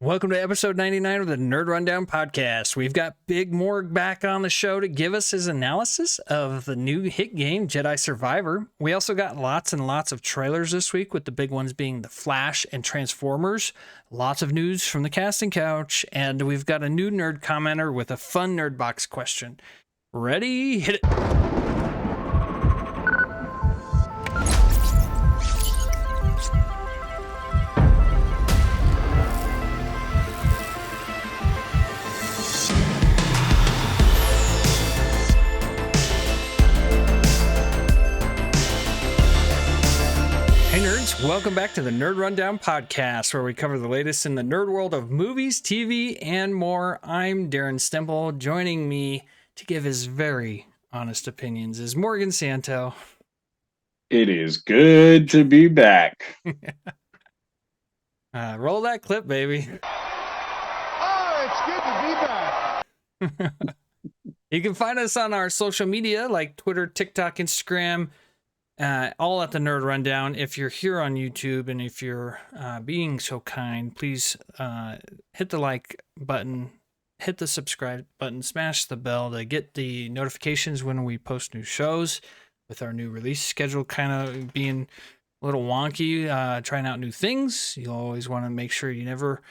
Welcome to episode 99 of the Nerd Rundown podcast. We've got Big Morg back on the show to give us his analysis of the new hit game, Jedi Survivor. We also got lots and lots of trailers this week, with the big ones being The Flash and Transformers. Lots of news from the casting couch, and we've got a new nerd commenter with a fun NRDbox question. Ready? Hit it. Welcome back to the Nerd Rundown podcast, where we cover the latest in the nerd world of movies, TV, and more. I'm Darren Stemple. Joining me to give his very honest opinions is Morgan Santo. It is good to be back. Roll that clip, baby. Oh, it's good to be back. You can find us on our social media like Twitter, TikTok, Instagram, all at the Nerd Rundown. If you're here on YouTube and if you're being so kind, please hit the like button, hit the subscribe button, smash the bell to get the notifications when we post new shows. With our new release schedule kind of being a little wonky, trying out new things, you'll always want to make sure you never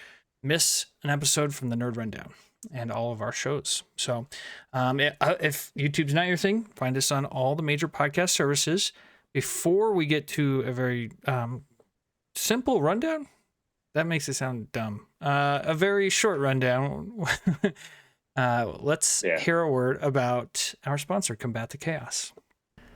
miss an episode from the Nerd Rundown and all of our shows. So if YouTube's not your thing, find us on all the major podcast services. Before we get to a very simple rundown, that makes it sound dumb. A very short rundown. Let's hear a word about our sponsor, Combat the Chaos.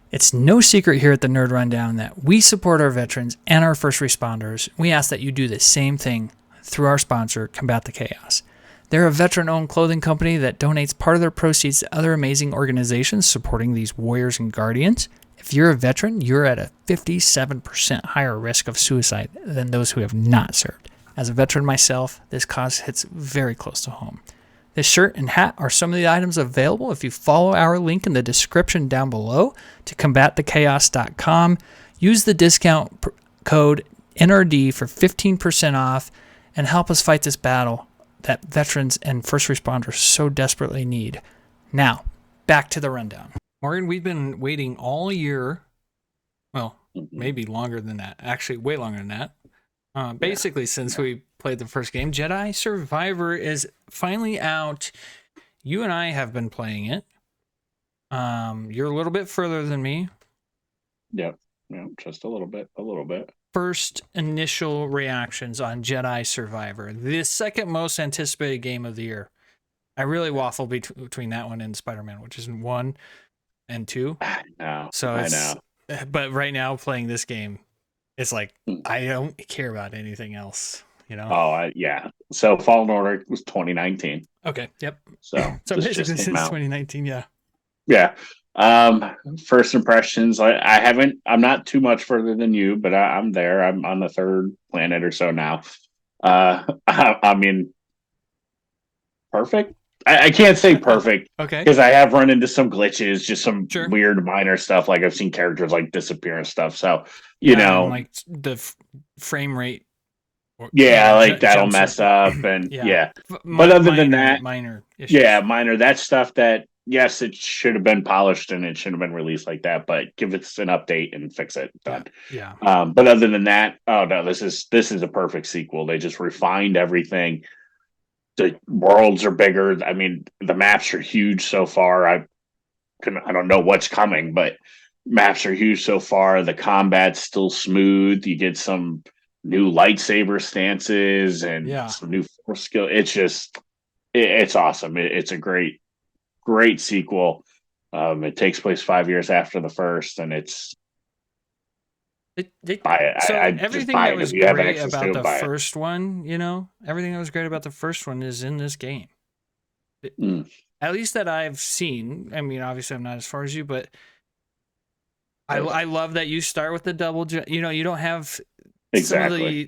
It's no secret here at the Nerd Rundown that we support our veterans and our first responders. We ask that you do the same thing through our sponsor, Combat the Chaos. They're a veteran-owned clothing company that donates part of their proceeds to other amazing organizations supporting these warriors and guardians. If you're a veteran, you're at a 57% higher risk of suicide than those who have not served. As a veteran myself, this cause hits very close to home. This shirt and hat are some of the items available if you follow our link in the description down below to combatthechaos.com. Use the discount code NRD for 15% off and help us fight this battle that veterans and first responders so desperately need. Now, back to the rundown. Morgan, we've been waiting all year. Well, maybe longer than that. Actually, way longer than that. Basically, since we played the first game, Jedi Survivor is finally out. You and I have been playing it. You're a little bit further than me. Yep, just a little bit. First initial reactions on Jedi Survivor, the second most anticipated game of the year. I really waffle between that one and Spider-Man, which is 1 and 2. I know. But right now, playing this game, it's like I don't care about anything else, you know? Oh, yeah. So Fallen Order was 2019. Okay, yep. So basically since 2019, yeah. Yeah. First impressions, I'm not too much further than you, but I'm there. I'm on the third planet or so now. I mean, perfect. I can't say perfect, okay, because I have run into some glitches, just some weird minor stuff. Like I've seen characters like disappear and stuff. So you know, like the frame rate. That'll mess up, and But other than that, minor issues. Minor. That's stuff that yes, it should have been polished and it should have been released like that. But give it an update and fix it. Done. Yeah. But other than that, oh no, this is a perfect sequel. They just refined everything. The worlds are bigger. I mean, the maps are huge so far. I don't know what's coming, but maps are huge so far. The combat's still smooth. You get some new lightsaber stances and some new force skill. It's just, it's awesome. It's a great sequel. It takes place 5 years after the first, and it's everything that was great about the first one, everything that was great about the first one is in this game. At least that I've seen. I mean, obviously I'm not as far as you, but I love that you start with the double. You don't have some of the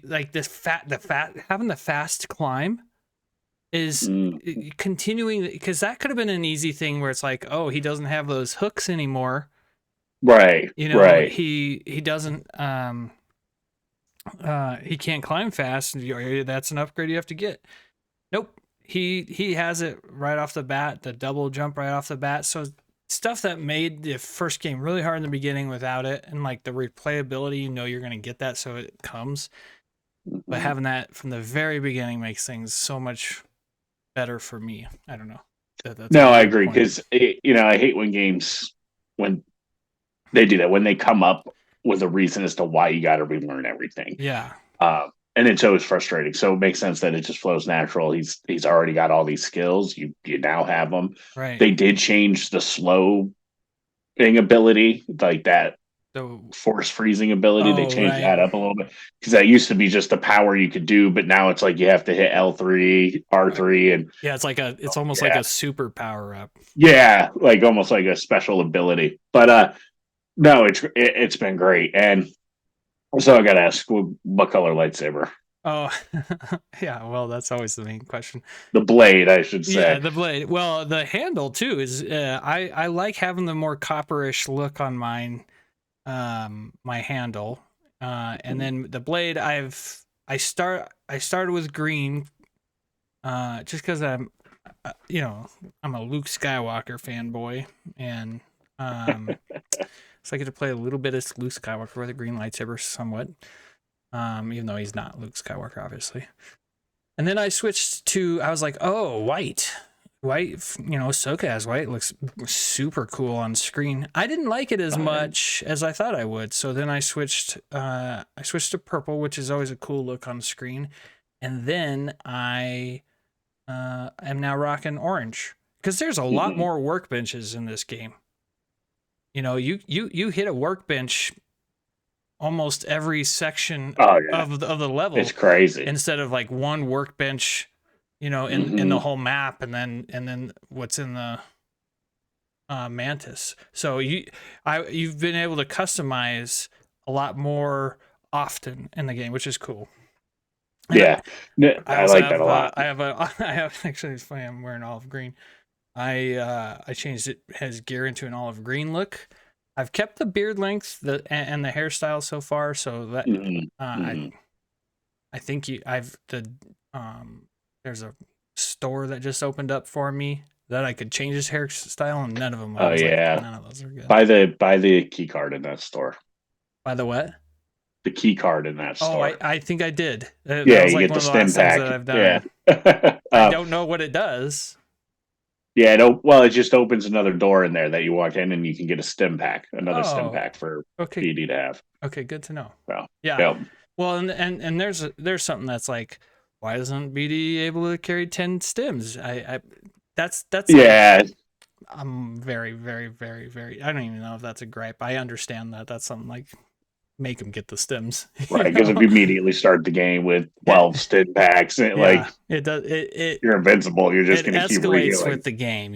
having the fast climb is continuing, because that could have been an easy thing where it's like, oh, he doesn't have those hooks anymore. Right. Right. He doesn't he can't climb fast. That's an upgrade you have to get. Nope. He has it right off the bat, the double jump right off the bat. So stuff that made the first game really hard in the beginning without it, and like the replayability, you know you're going to get that, so it comes. But having that from the very beginning makes things so much better for me. I don't know. No, I agree, because I hate when games, when they do that, when they come up with a reason as to why you got to relearn everything. Yeah. And it's always frustrating. So it makes sense that it just flows natural. He's already got all these skills. You now have them. Right. They did change the slow thing ability, like that force freezing ability. They changed that up a little bit, because that used to be just the power you could do, but now it's like you have to hit L3, R3, and it's almost like a super power up. Yeah, like almost like a special ability. But no, it's been great. And so I got to ask, what color lightsaber? Oh, yeah. Well, that's always the main question. The blade, I should say. Yeah, the blade. Well, the handle too is. I like having the more copperish look on mine. My handle, and then the blade. I started with green, just because I'm a Luke Skywalker fanboy, and so I get to play a little bit of Luke Skywalker with a green lightsaber, somewhat. Even though he's not Luke Skywalker, obviously. And then I switched to, I was like, oh, white, Ahsoka has white. It looks super cool on screen. I didn't like it as much as I thought I would. So then I switched to purple, which is always a cool look on screen. And then I am now rocking orange, because there's a lot more workbenches in this game. You hit a workbench almost every section of the level. It's crazy. Instead of like one workbench, in the whole map, and then what's in the Mantis. So you've been able to customize a lot more often in the game, which is cool. And I like that a lot. I have actually, it's funny, I'm wearing olive green. I changed his gear into an olive green look. I've kept the beard length and the hairstyle so far, so that I think there's a store that just opened up for me that I could change his hairstyle, and none of them. None of those are good. Buy the key card in that store. Buy the what? The key card in that store. Oh, I think I did. That was like you get the stim pack. That I've done. Yeah. I don't know what it does. Yeah, it just opens another door in there that you walk in, and you can get a stim pack, another stim pack for PD to have. Okay, good to know. Well, yeah. Yep. Well, and there's something that's like, why isn't BD able to carry 10 stims? That's yeah. Like, I'm very, very, very, very. I don't even know if that's a gripe. I understand that. That's something like, make them get the stims, right? Because if you immediately start the game with 12 stim packs, it does. You're invincible. You're just going to keep escalates with the game,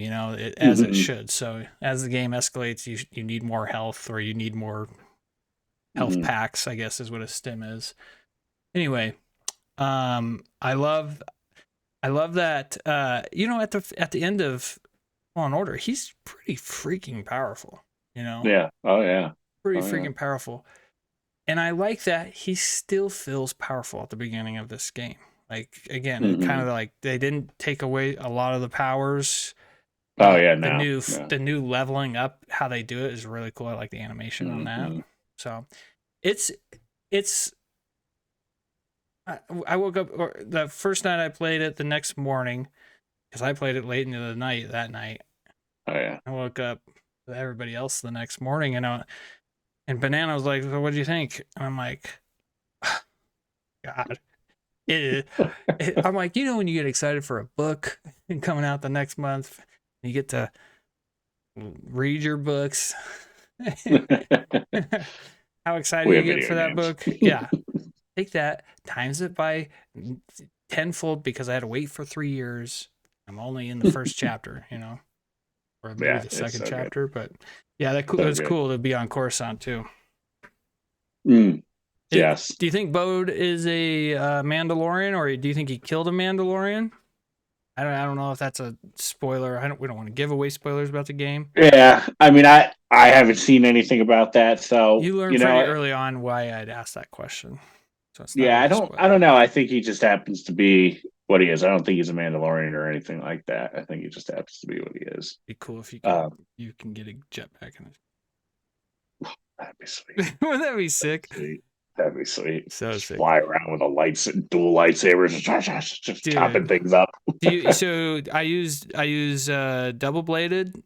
as it should. So as the game escalates, you need more health, or you need more health packs, I guess is what a stim is. Anyway, I love that. At the end of Fallen Order, he's pretty freaking powerful. Yeah. Oh yeah. Pretty freaking powerful. And I like that he still feels powerful at the beginning of this game. Like, again, kind of like they didn't take away a lot of the powers. Oh yeah, the new leveling up, how they do it is really cool. I like the animation on that. So it's I woke up the first night I played it, the next morning, because I played it late into the night that night. Oh yeah. I woke up with everybody else the next morning, and Banana was like, so what do you think? And I'm like, God. I'm like, when you get excited for a book and coming out the next month, you get to read your books. How excited you get for that book? Yeah. Take that, times it by tenfold, because I had to wait for 3 years. I'm only in the first chapter, or maybe the second chapter. But yeah, it was cool to be on Coruscant too. Yes. Do you think Bode is a Mandalorian, or do you think he killed a Mandalorian? I don't know if that's a spoiler. We don't want to give away spoilers about the game. Yeah, I mean, I haven't seen anything about that, so you learned pretty early on why I'd asked that question. So it's not Yeah, really I a spoiler. don't know. I think he just happens to be what he is. I don't think he's a Mandalorian or anything like that. I think he just happens to be what he is. Be cool if you can get a jetpack in it. That'd be sweet. Wouldn't that be sick? That'd be sweet. So just sick. fly around with dual lightsabers, just Dude. chopping things up. So I use double bladed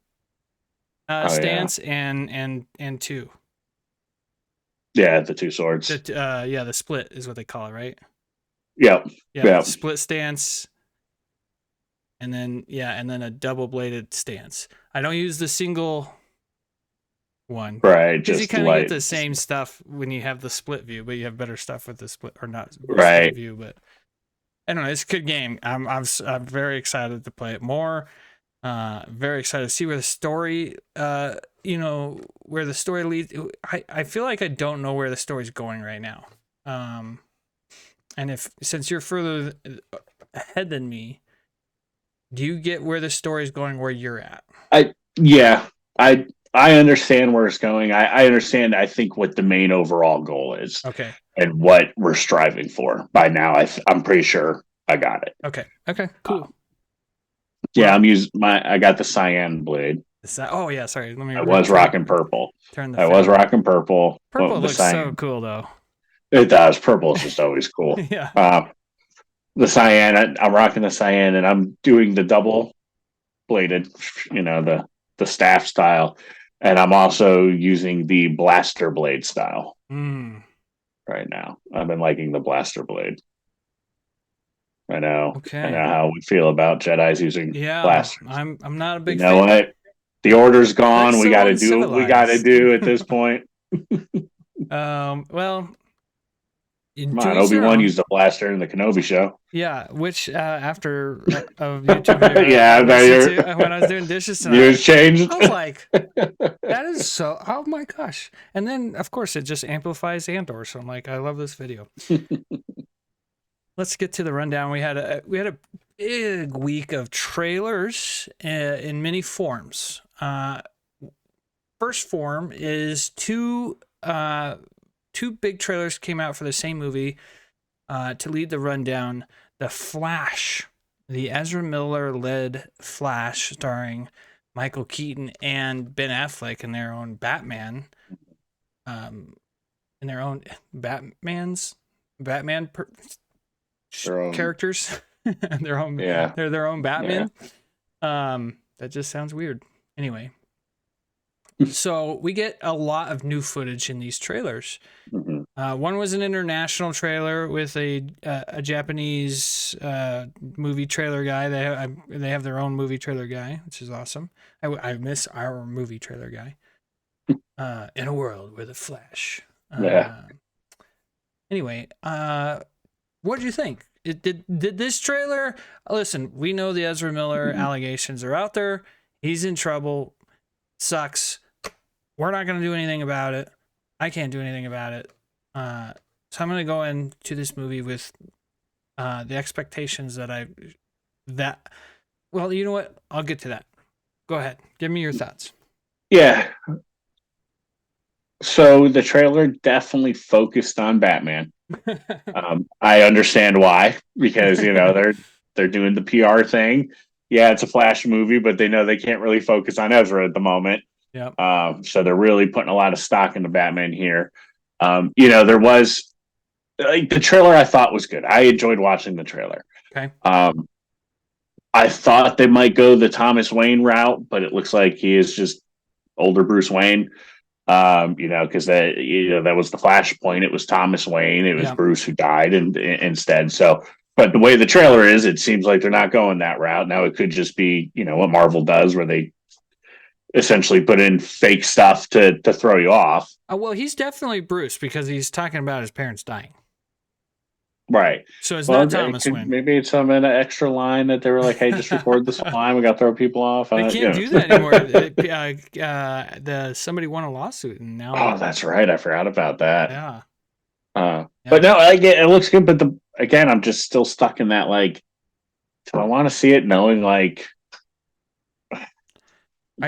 stance and two. Yeah, the two swords. The split is what they call it, right? Yep. Split stance, and then a double bladed stance. I don't use the single one, right? Because you kind of get the same stuff when you have the split view, but you have better stuff with the split or not split view. But I don't know. It's a good game. I'm very excited to play it more. Very excited to see where the story, where the story leads. I feel like I don't know where the story's going right now. And since you're further ahead than me, do you get where the story's going where you're at? I understand where it's going. I understand, I think, what the main overall goal is. Okay. And what we're striving for. By now, I'm pretty sure I got it. Okay, cool. Yeah, I got the cyan blade. Oh, yeah, sorry. I was rocking purple. I was rocking purple. Purple looks so cool, though. It does. Purple is just always cool. Yeah. The cyan, I'm rocking the cyan, and I'm doing the double bladed, the staff style. And I'm also using the blaster blade style right now. I've been liking the blaster blade. I know. Okay. I know how we feel about Jedis using blasters. I'm not a big fan. You know what? The order's gone. We got to do what we got to do at this point. Well, come on, Obi-Wan used a blaster in the Kenobi show. Yeah, which after a YouTube video, when I was doing dishes tonight, yours changed. I was like, "That is so." Oh my gosh! And then, of course, it just amplifies Andor. So I'm like, I love this video. Let's get to the rundown. We had a big week of trailers in many forms. First form is two big trailers came out for the same movie to lead the rundown. The Flash, the Ezra Miller-led Flash, starring Michael Keaton and Ben Affleck in their own Batman, in their own Batman characters, their own they're their own Batman. Yeah. That just sounds weird. Anyway. So we get a lot of new footage in these trailers. One was an international trailer with a Japanese movie trailer guy. They have their own movie trailer guy, which is awesome. I miss our movie trailer guy. In a world where the Flash. Anyway, what did you think? Did this trailer? Listen, we know the Ezra Miller allegations are out there. He's in trouble. Sucks. We're not going to do anything about it. I can't do anything about it. So I'm going to go into this movie with the expectations well, you know what? I'll get to that. Go ahead. Give me your thoughts. Yeah. So the trailer definitely focused on Batman. I understand why, because, they're doing the PR thing. Yeah, it's a Flash movie, but they know they can't really focus on Ezra at the moment. Yeah. So they're really putting a lot of stock into Batman here. There was the trailer I thought was good. I enjoyed watching the trailer. Okay. I thought they might go the Thomas Wayne route, but it looks like he is just older Bruce Wayne. Because that was the Flashpoint. It was Thomas Wayne. It was Bruce who died instead. So, but the way the trailer is, it seems like they're not going that route. Now it could just be, what Marvel does, where they essentially put in fake stuff to throw you off. Well, he's definitely Bruce because he's talking about his parents dying. Right. So it's not Thomas Wayne. Maybe it's some extra line that they were like, hey, just record this line. We got to throw people off. They can't do that anymore. Somebody won a lawsuit and now. Oh, that's right. I forgot about that. Yeah. But no, it looks good. But again, I'm just still stuck in that, do I want to see it knowing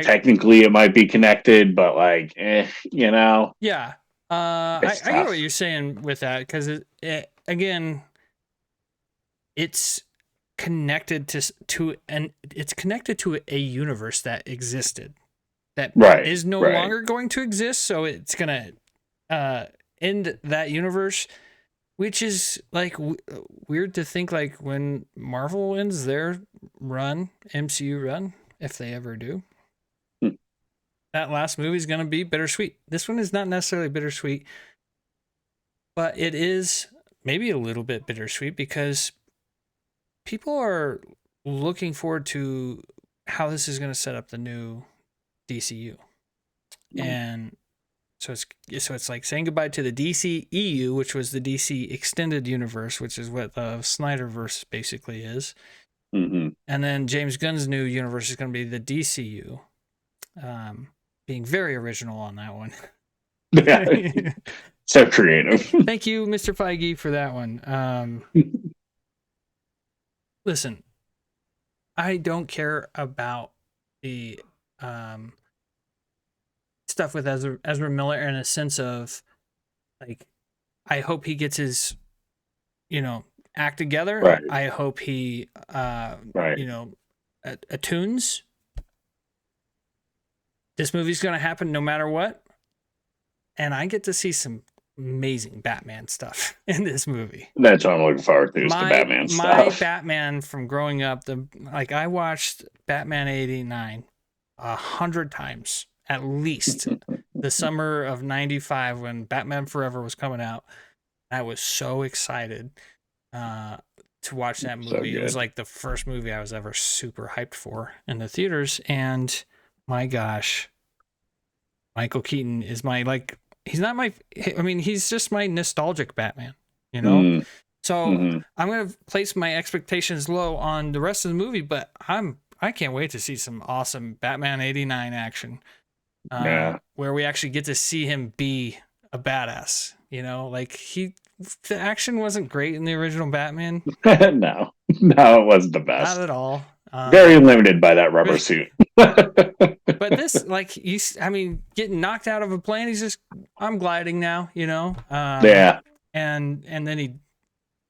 technically it might be connected, but Yeah. I get what you're saying with that because again, it's connected to a universe that existed that is no longer going to exist. So it's gonna end that universe, which is like weird to think. Like when Marvel ends their MCU run, if they ever do, that last movie is gonna be bittersweet. This one is not necessarily bittersweet, but it is maybe a little bit bittersweet because people are looking forward to how this is going to set up the new DCU. And so it's like saying goodbye to the DCEU, which was the DC extended universe, which is what the Snyderverse basically is. Mm-hmm. And then James Gunn's new universe is going to be the DCU. Being very original on that one. Yeah. So creative. Thank you, Mr. Feige, for that one. Listen, I don't care about the stuff with Ezra Miller in a sense of, like, I hope he gets his, act together. Right. I hope he, attunes. This movie's going to happen no matter what. And I get to see some amazing Batman stuff in this movie. That's what I'm looking forward to, is the Batman stuff. My Batman from growing up, I watched Batman 89 100 times, at least. The summer of 95 when Batman Forever was coming out. I was so excited to watch that movie. So it was like the first movie I was ever super hyped for in the theaters. And my gosh, Michael Keaton is he's not he's just my nostalgic Batman, So I'm going to place my expectations low on the rest of the movie, but I can't wait to see some awesome Batman 89 action. Where we actually get to see him be a badass, the action wasn't great in the original Batman. No, it wasn't the best. Not at all. Very limited by that rubber suit. But this, getting knocked out of a plane, he's just, I'm gliding now, Yeah. And then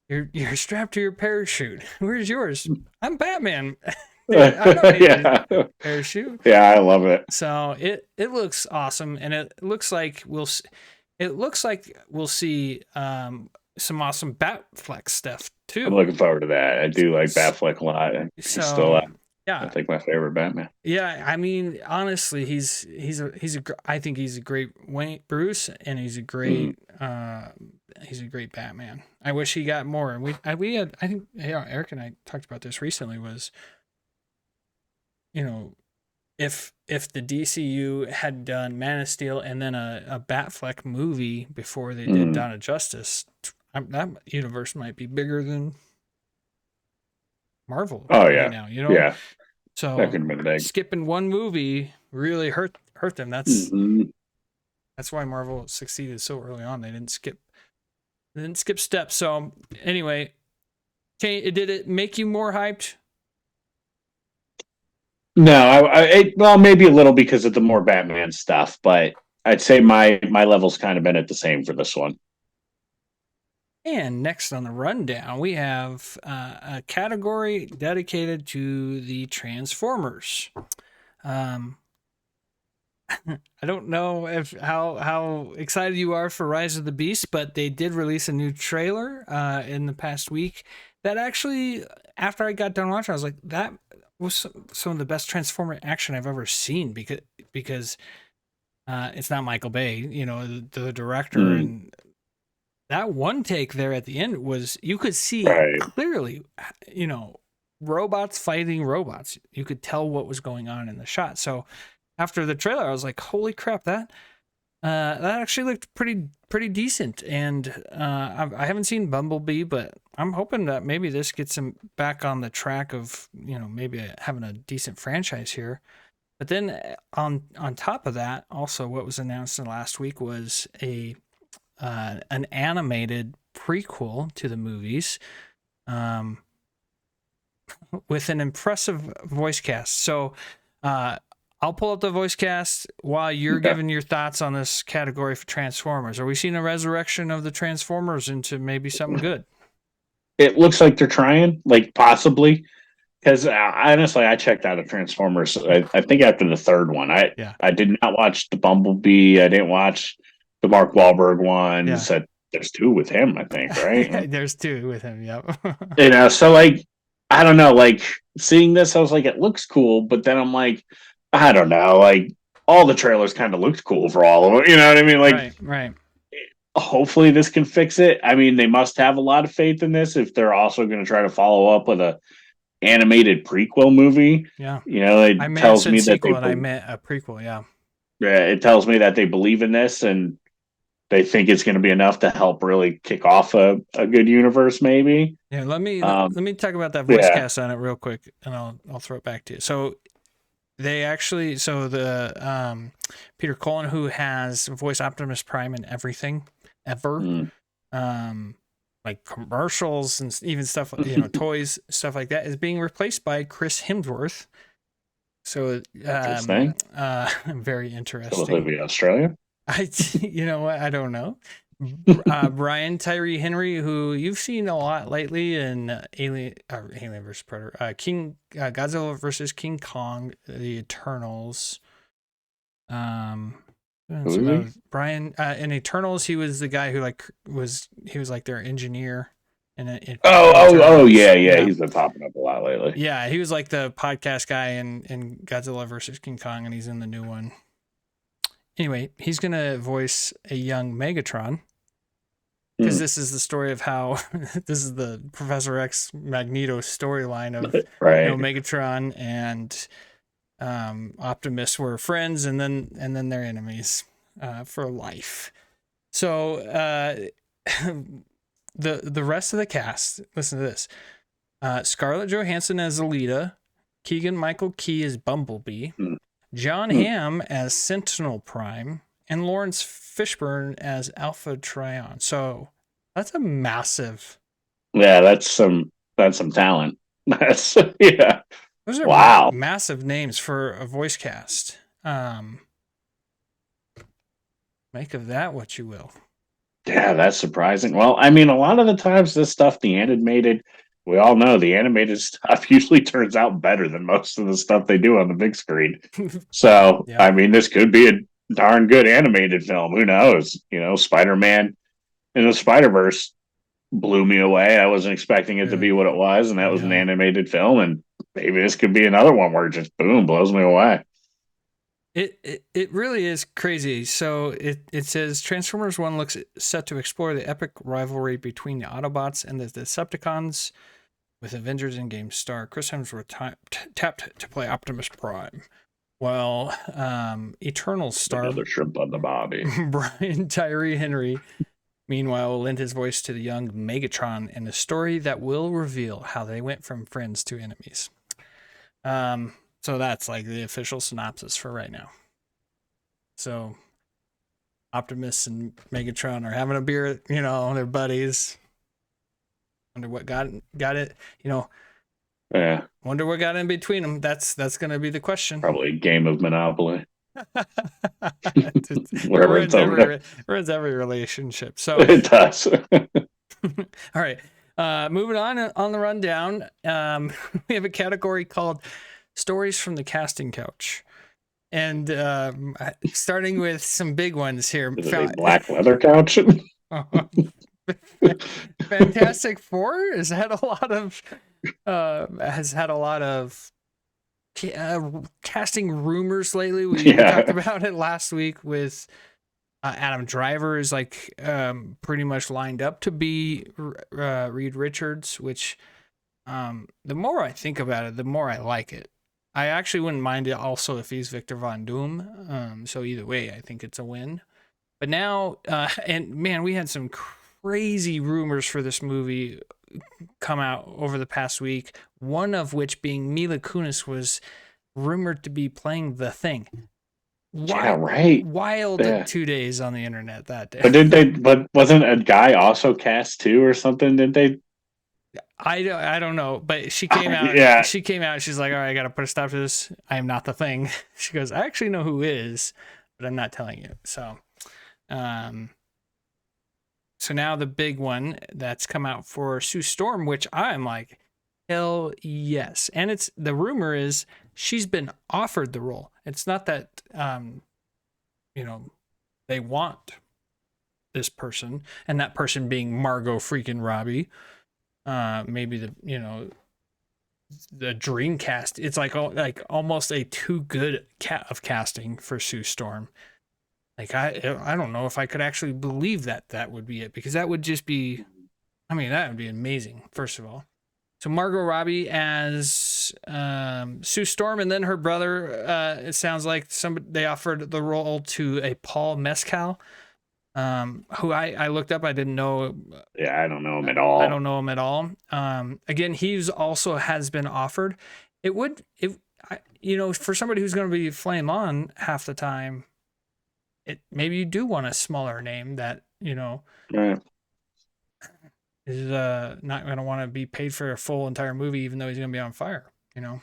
you're strapped to your parachute. Where's yours? I'm Batman. I don't need a parachute. Yeah, I love it. So it looks awesome, and it looks like we'll see some awesome Batfleck stuff too. I'm looking forward to that. I do like Batfleck a lot. He's still, I think, my favorite Batman. Yeah, I mean, honestly, I think he's a great Wayne Bruce, and he's a great Batman. I wish he got more. And Eric and I talked about this recently. Was, if the DCU had done Man of Steel and then a Batfleck movie before they did Dawn of Justice, that universe might be bigger than Marvel. Oh yeah, right now, yeah. So that could have been big. Skipping one movie really hurt them. That's why Marvel succeeded so early on. They didn't skip steps. So anyway, did it make you more hyped? No, well, maybe a little because of the more Batman stuff, but I'd say my level's kind of been at the same for this one. And next on the rundown, we have a category dedicated to the Transformers. I don't know how excited you are for Rise of the Beast, but they did release a new trailer in the past week that actually, after I got done watching, I was like, that was some of the best Transformer action I've ever seen, because it's not Michael Bay, the director, and that one take there at the end was, you could see clearly, robots fighting robots. You could tell what was going on in the shot. So after the trailer, I was like, holy crap, that actually looked pretty decent. And I haven't seen Bumblebee, but I'm hoping that maybe this gets him back on the track of, maybe having a decent franchise here. But then on top of that, also what was announced in last week was an animated prequel to the movies, with an impressive voice cast. So I'll pull up the voice cast while you're giving your thoughts on this category for Transformers. Are we seeing a resurrection of the Transformers into maybe something good? It looks like they're trying, like possibly. Because honestly, I checked out of Transformers. I think after the third one, I did not watch the Bumblebee. I didn't watch the Mark Wahlberg ones. Yeah. There's two with him, I think, right? There's two with him. Yep. So like, I don't know. Like seeing this, I was like, it looks cool, but then I'm like, I don't know. Like all the trailers kind of looked cool for all of them. You know what I mean? Like, right. Hopefully this can fix it. I mean, they must have a lot of faith in this if they're also going to try to follow up with a animated prequel movie. Yeah. It tells me that I meant a prequel. Yeah. Yeah. It tells me that they believe in this and they think it's going to be enough to help really kick off a good universe, maybe. Yeah. Let me talk about that voice cast on it real quick, and I'll throw it back to you. So the Peter Cullen, who has voiced Optimus Prime in everything ever, like commercials and even stuff, toys, stuff like that, is being replaced by Chris Hemsworth. So, very interesting. So maybe Australia. You know what? I don't know. Brian Tyree Henry, who you've seen a lot lately in Alien vs Predator, Godzilla versus King Kong, the Eternals. Brian in Eternals, he was the guy who was their engineer. Yeah, he's been popping up a lot lately. Yeah, he was like the podcast guy in Godzilla versus King Kong, and he's in the new one. Anyway, he's gonna voice a young Megatron, because this is the story of how this is the Professor X Magneto storyline of Megatron and Optimus were friends, and then they're enemies for life. So the rest of the cast, listen to this: Scarlett Johansson as Alita, Keegan-Michael Key as Bumblebee, John Hamm as Sentinel Prime, and Lawrence Fishburne as Alpha Trion. So that's a massive. Yeah, that's some talent. Those are massive names for a voice cast. Make of that what you will. Yeah, that's surprising. Well, I mean, a lot of the times this stuff, we all know the animated stuff usually turns out better than most of the stuff they do on the big screen. So, I mean, this could be a darn good animated film. Who knows? Spider-Man in the Spider-Verse blew me away. I wasn't expecting it to be what it was, and that was an animated film, and maybe this could be another one where it just boom blows me away. It really is crazy. So it says Transformers 1 looks set to explore the epic rivalry between the Autobots and the Decepticons, with Avengers Endgame star Chris Hemsworth tapped to play Optimus Prime. Well, Eternals star another shrimp on the bobby. Brian Tyree Henry, meanwhile, will lend his voice to the young Megatron in a story that will reveal how they went from friends to enemies. So that's like the official synopsis for right now. So Optimus and Megatron are having a beer, they're buddies. Wonder what got it, Yeah. Wonder what got in between them. That's going to be the question. Probably a game of Monopoly. ruins every relationship. So it does. All right. Moving on the rundown. We have a category called Stories from the Casting Couch. And starting with some big ones here. Is it a black leather couch? Fantastic Four has had a lot of casting rumors lately. We talked about it last week with Adam Driver is pretty much lined up to be Reed Richards, which the more I think about it, the more I like it. I actually wouldn't mind it also if he's Victor Von Doom. So either way, I think it's a win. But now, and man, we had some crazy rumors for this movie come out over the past week. One of which being Mila Kunis was rumored to be playing The Thing. Wild 2 days on the internet that day. But wasn't a guy also cast too or something? Did they? I don't know, but she came out. Yeah. She came out. She's like, all right, I got to put a stop to this. I am not the thing. She goes, I actually know who is, but I'm not telling you. So, so now the big one that's come out for Sue Storm, which I'm like, hell yes. And it's the rumor is she's been offered the role. It's not that, they want this person, and that person being Margot freaking Robbie. Maybe the dream cast. It's like almost a too good of casting for Sue Storm. Like I don't know if I could actually believe that would be it, because that would just be, I mean, that would be amazing. First of all, so Margot Robbie as Sue Storm, and then her brother. It sounds like they offered the role to a Paul Mescal. Who I looked up. I didn't know. Yeah, I don't know him at all. I don't know him at all. Again, he's also has been offered. For somebody who's going to be flame on half the time, maybe you do want a smaller name that, Right. is not going to want to be paid for a full entire movie, even though he's going to be on fire, Or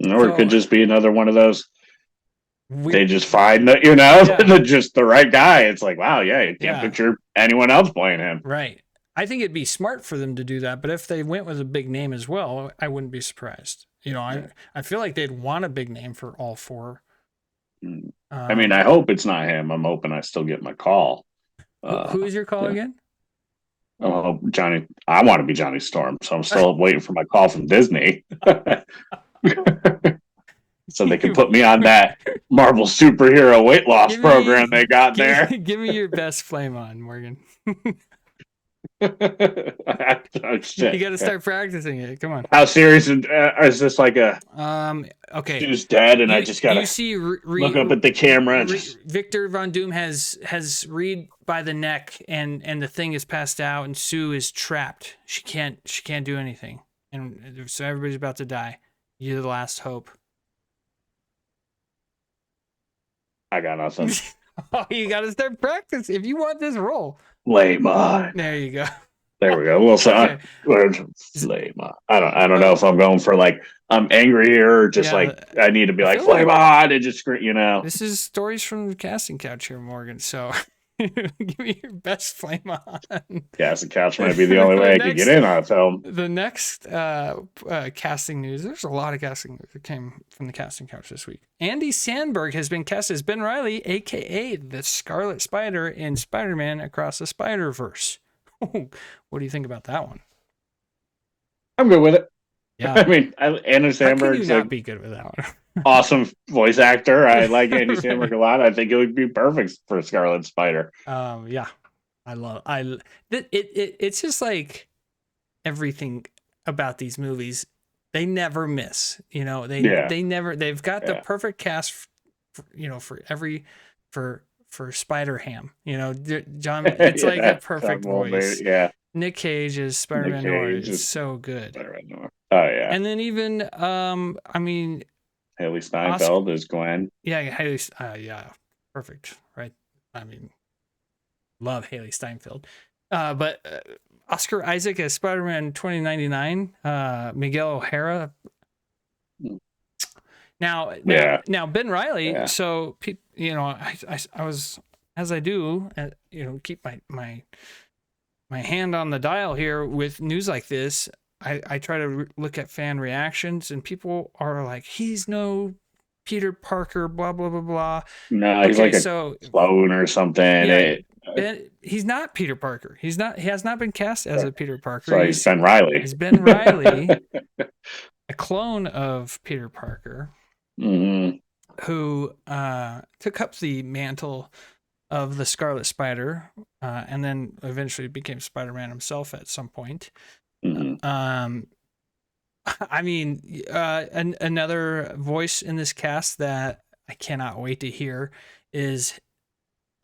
it could just be another one of those. They just find that, just the right guy. It's like, wow, yeah, you can't picture anyone else playing him. Right. I think it'd be smart for them to do that, but if they went with a big name as well, I wouldn't be surprised. I feel like they'd want a big name for all four. I mean, I hope it's not him. I'm hoping I still get my call. Who is your call again? Oh, Johnny. I want to be Johnny Storm, so I'm still waiting for my call from Disney. So they can put me on that Marvel superhero weight loss program they got there. Give me your best flame on, Morgan. Oh, shit. You got to start practicing it. Come on. How serious is this? Like a okay, dude's dead, and I just gotta look up at the camera. Victor Von Doom has Reed by the neck, and the thing is passed out, and Sue is trapped. She can't do anything, and so everybody's about to die. You're the last hope. I got nothing. Oh, you got to start practice if you want this role. Flame on. There you go. There we go. Well, so Okay. flame on. I don't know if I'm going for like I'm angry here, or just like I need to be like flame on and just This is stories from the casting couch here, Morgan. So give me your best flame on. Casting couch might be the only way I could get in on a film. The next casting news. There's a lot of casting news that came from the casting couch this week. Andy Samberg has been cast as Ben Reilly, aka the Scarlet Spider in Spider-Man Across the Spider-Verse. What do you think about that one? I'm good with it. Yeah, I mean, Andy Samberg's not be good with that one. Awesome voice actor. I like Andy Samberg a lot. I think it would be perfect for Scarlet Spider. Yeah, it's just like everything about these movies. They never miss. They've got the perfect cast. For Spider-Ham. John. It's like a perfect voice. Yeah. Nick Cage is Spider-Man Noir is so good. Oh yeah. And then even Haley Steinfeld is Gwen. Yeah, Haley. Yeah, perfect. Right. I mean, love Haley Steinfeld. But Oscar Isaac as Spider-Man 2099. Miguel O'Hara. Now Ben Reilly. Yeah. So I was, as I do, keep my hand on the dial here with news like this. I try to look at fan reactions, and people are like, he's no Peter Parker, blah, blah, blah, blah. No, he's like a clone or something. Yeah, he's not Peter Parker. He has not been cast as a Peter Parker. So he's Ben Reilly. He's Ben Reilly, a clone of Peter Parker, who took up the mantle of the Scarlet Spider, and then eventually became Spider-Man himself at some point. Another voice in this cast that I cannot wait to hear is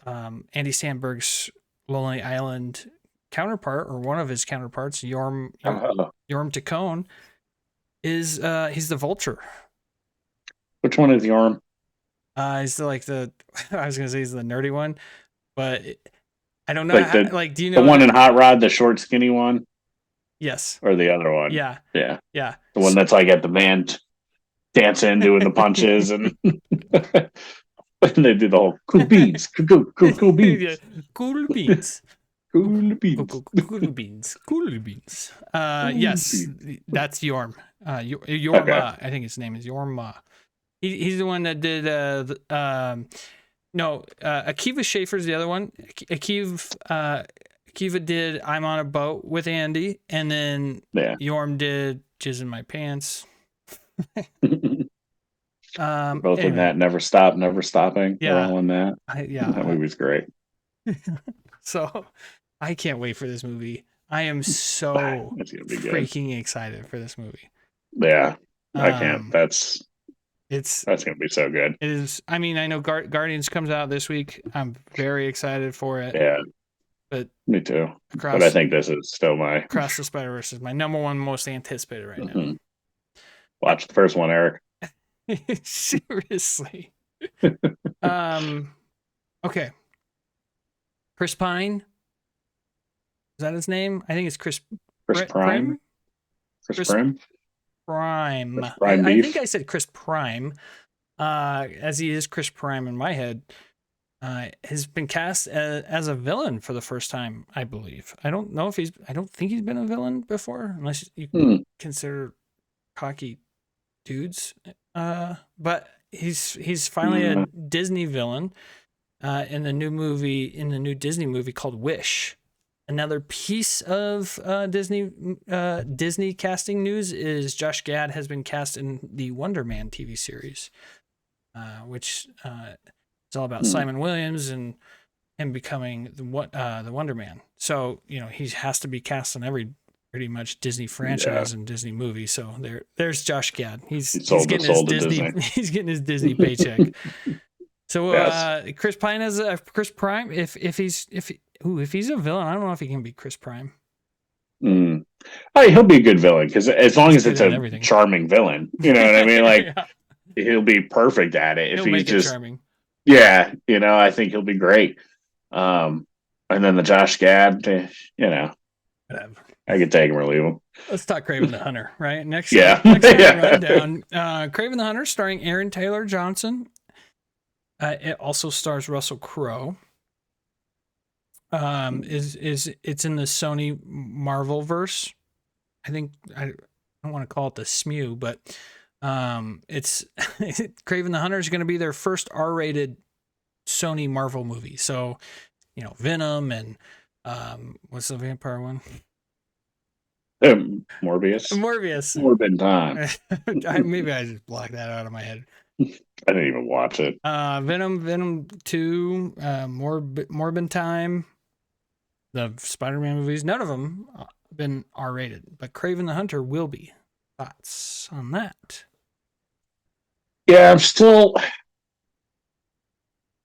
Andy Samberg's Lonely Island counterpart, or one of his counterparts, Yorm Tacone. He's the Vulture. Which one is Yorm? He's I was gonna say he's the nerdy one, but I don't know. Do you know the one in Hot Rod, the short, skinny one? Yes. Or the other one. Yeah. Yeah. Yeah. The one that's like at the band dancing, doing the punches, and they do the whole cool beans, cool beans, Yeah. Cool beans. cool beans. Cool beans. Cool beans. Yes, that's Yorm. Yorma. Okay. I think his name is Yorma. He's the one that did Akiva Schaffer's the other one. Akiva did I'm on a Boat with Andy, and then Yorm did Jizz in My Pants. Both in that Never Stop, Never Stopping. Yeah. They're all in that. That movie's great. So I can't wait for this movie. I am so freaking excited for this movie. Yeah, I can't. That's gonna be so good. It is. I mean, I know Guardians comes out this week. I'm very excited for it. Yeah, but me too. But I think this is still Across the Spider-Verse is my number one most anticipated right now. Watch the first one, Eric. Seriously. Okay. Chris Pine. Is that his name? I think it's Chris Prime. Chris Prime. Prime. I think I said Chris Prime. As he is Chris Prime in my head. Has been cast as a villain for the first time, I believe. I don't think he's been a villain before, unless you consider Cocky Dudes. But he's finally a Disney villain in the new Disney movie called Wish. Another piece of Disney casting news is Josh Gad has been cast in the Wonder Man TV series, which is all about Simon Williams and him becoming the Wonder Man. So he has to be cast in every pretty much Disney franchise and Disney movie. So there's Josh Gad. He's getting his Disney. He's getting his Disney paycheck. So Chris Pine as Chris Prime. If he's a villain, I don't know if he can be Chris Prime. He'll be a good villain because as long as it's a charming villain, you know what I mean. Like he'll be perfect at it. If he's just charming. Yeah, I think he'll be great. And then the Josh Gad, whatever. I could take him or leave him. Let's talk Kraven the Hunter, right? Next rundown. Kraven the Hunter, starring Aaron Taylor Johnson. It also stars Russell Crowe. It's in the Sony Marvel verse. I think I don't want to call it the SMU, but it's Kraven the Hunter is going to be their first R-rated Sony Marvel movie. So, Venom and what's the vampire one? Morbius. Morbid Time. Maybe I just blocked that out of my head. I didn't even watch it. Venom 2, Morbid Time, the Spider-Man movies. None of them have been R-rated, but Kraven the Hunter will be. Thoughts on that? Yeah, I'm still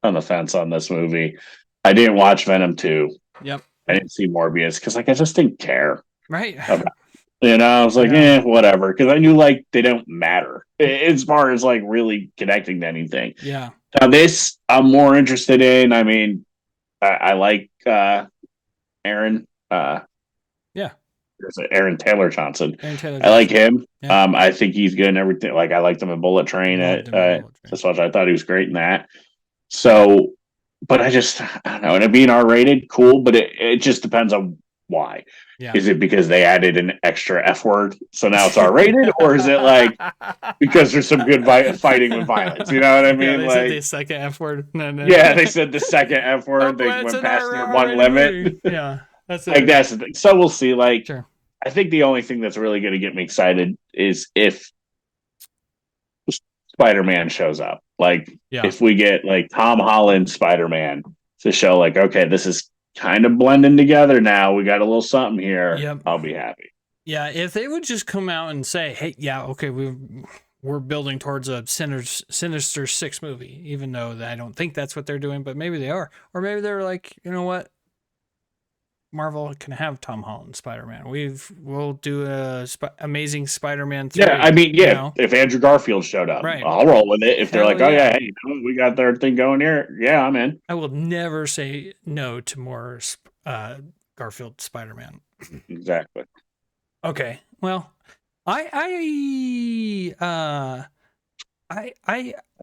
on the fence on this movie. I didn't watch Venom 2. Yep. I didn't see Morbius because I just didn't care. Right. I was like, whatever. Because I knew they don't matter as far as really connecting to anything. Yeah. Now this I'm more interested in. I mean, I like Aaron. Aaron Taylor Johnson. I like him. Yeah. I think he's good in everything. I liked him in Bullet Train. That's why I thought he was great in that. So, but I don't know. And it being R-rated, cool. But it just depends on why. Yeah. Is it because they added an extra F word, so now it's R-rated, or is it because there's some good fighting with violence? You know what I mean? Yeah, they said the second F word. No. Yeah, they said the second F word. They went past their one limit. Yeah, that's it. That's the thing. So we'll see. Sure. I think the only thing that's really going to get me excited is if Spider-Man shows up. If we get Tom Holland Spider-Man to show okay, this is kind of blending together now. We got a little something here. Yep. I'll be happy. Yeah, if they would just come out and say, "Hey, okay, we're building towards a Sinister Six movie," even though I don't think that's what they're doing, but maybe they are, or maybe they're like, you know what, Marvel can have Tom Holland Spider-Man. We'll do a Amazing Spider-Man 3. Yeah, I mean, if Andrew Garfield showed up, right. I'll roll with it. If they're like, hey, we got their thing going here, I'm in. I will never say no to more Garfield Spider-Man. Exactly. Okay. Well, I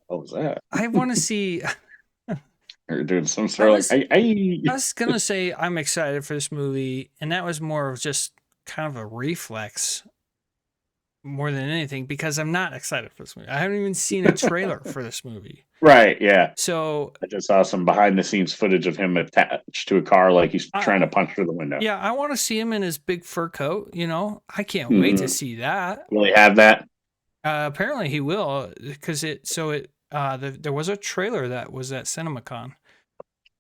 What was that? I want to see. You're doing some I sort of was like, I was gonna say I'm excited for this movie, and that was more of just kind of a reflex more than anything because I'm not excited for this movie. I haven't even seen a trailer for this movie. Right, yeah. So I just saw some behind the scenes footage of him attached to a car like he's trying to punch through the window. yeah, I want to see him in his big fur coat. I can't wait to Mhm. see that. Will he have that? Apparently he will because there was a trailer that was at CinemaCon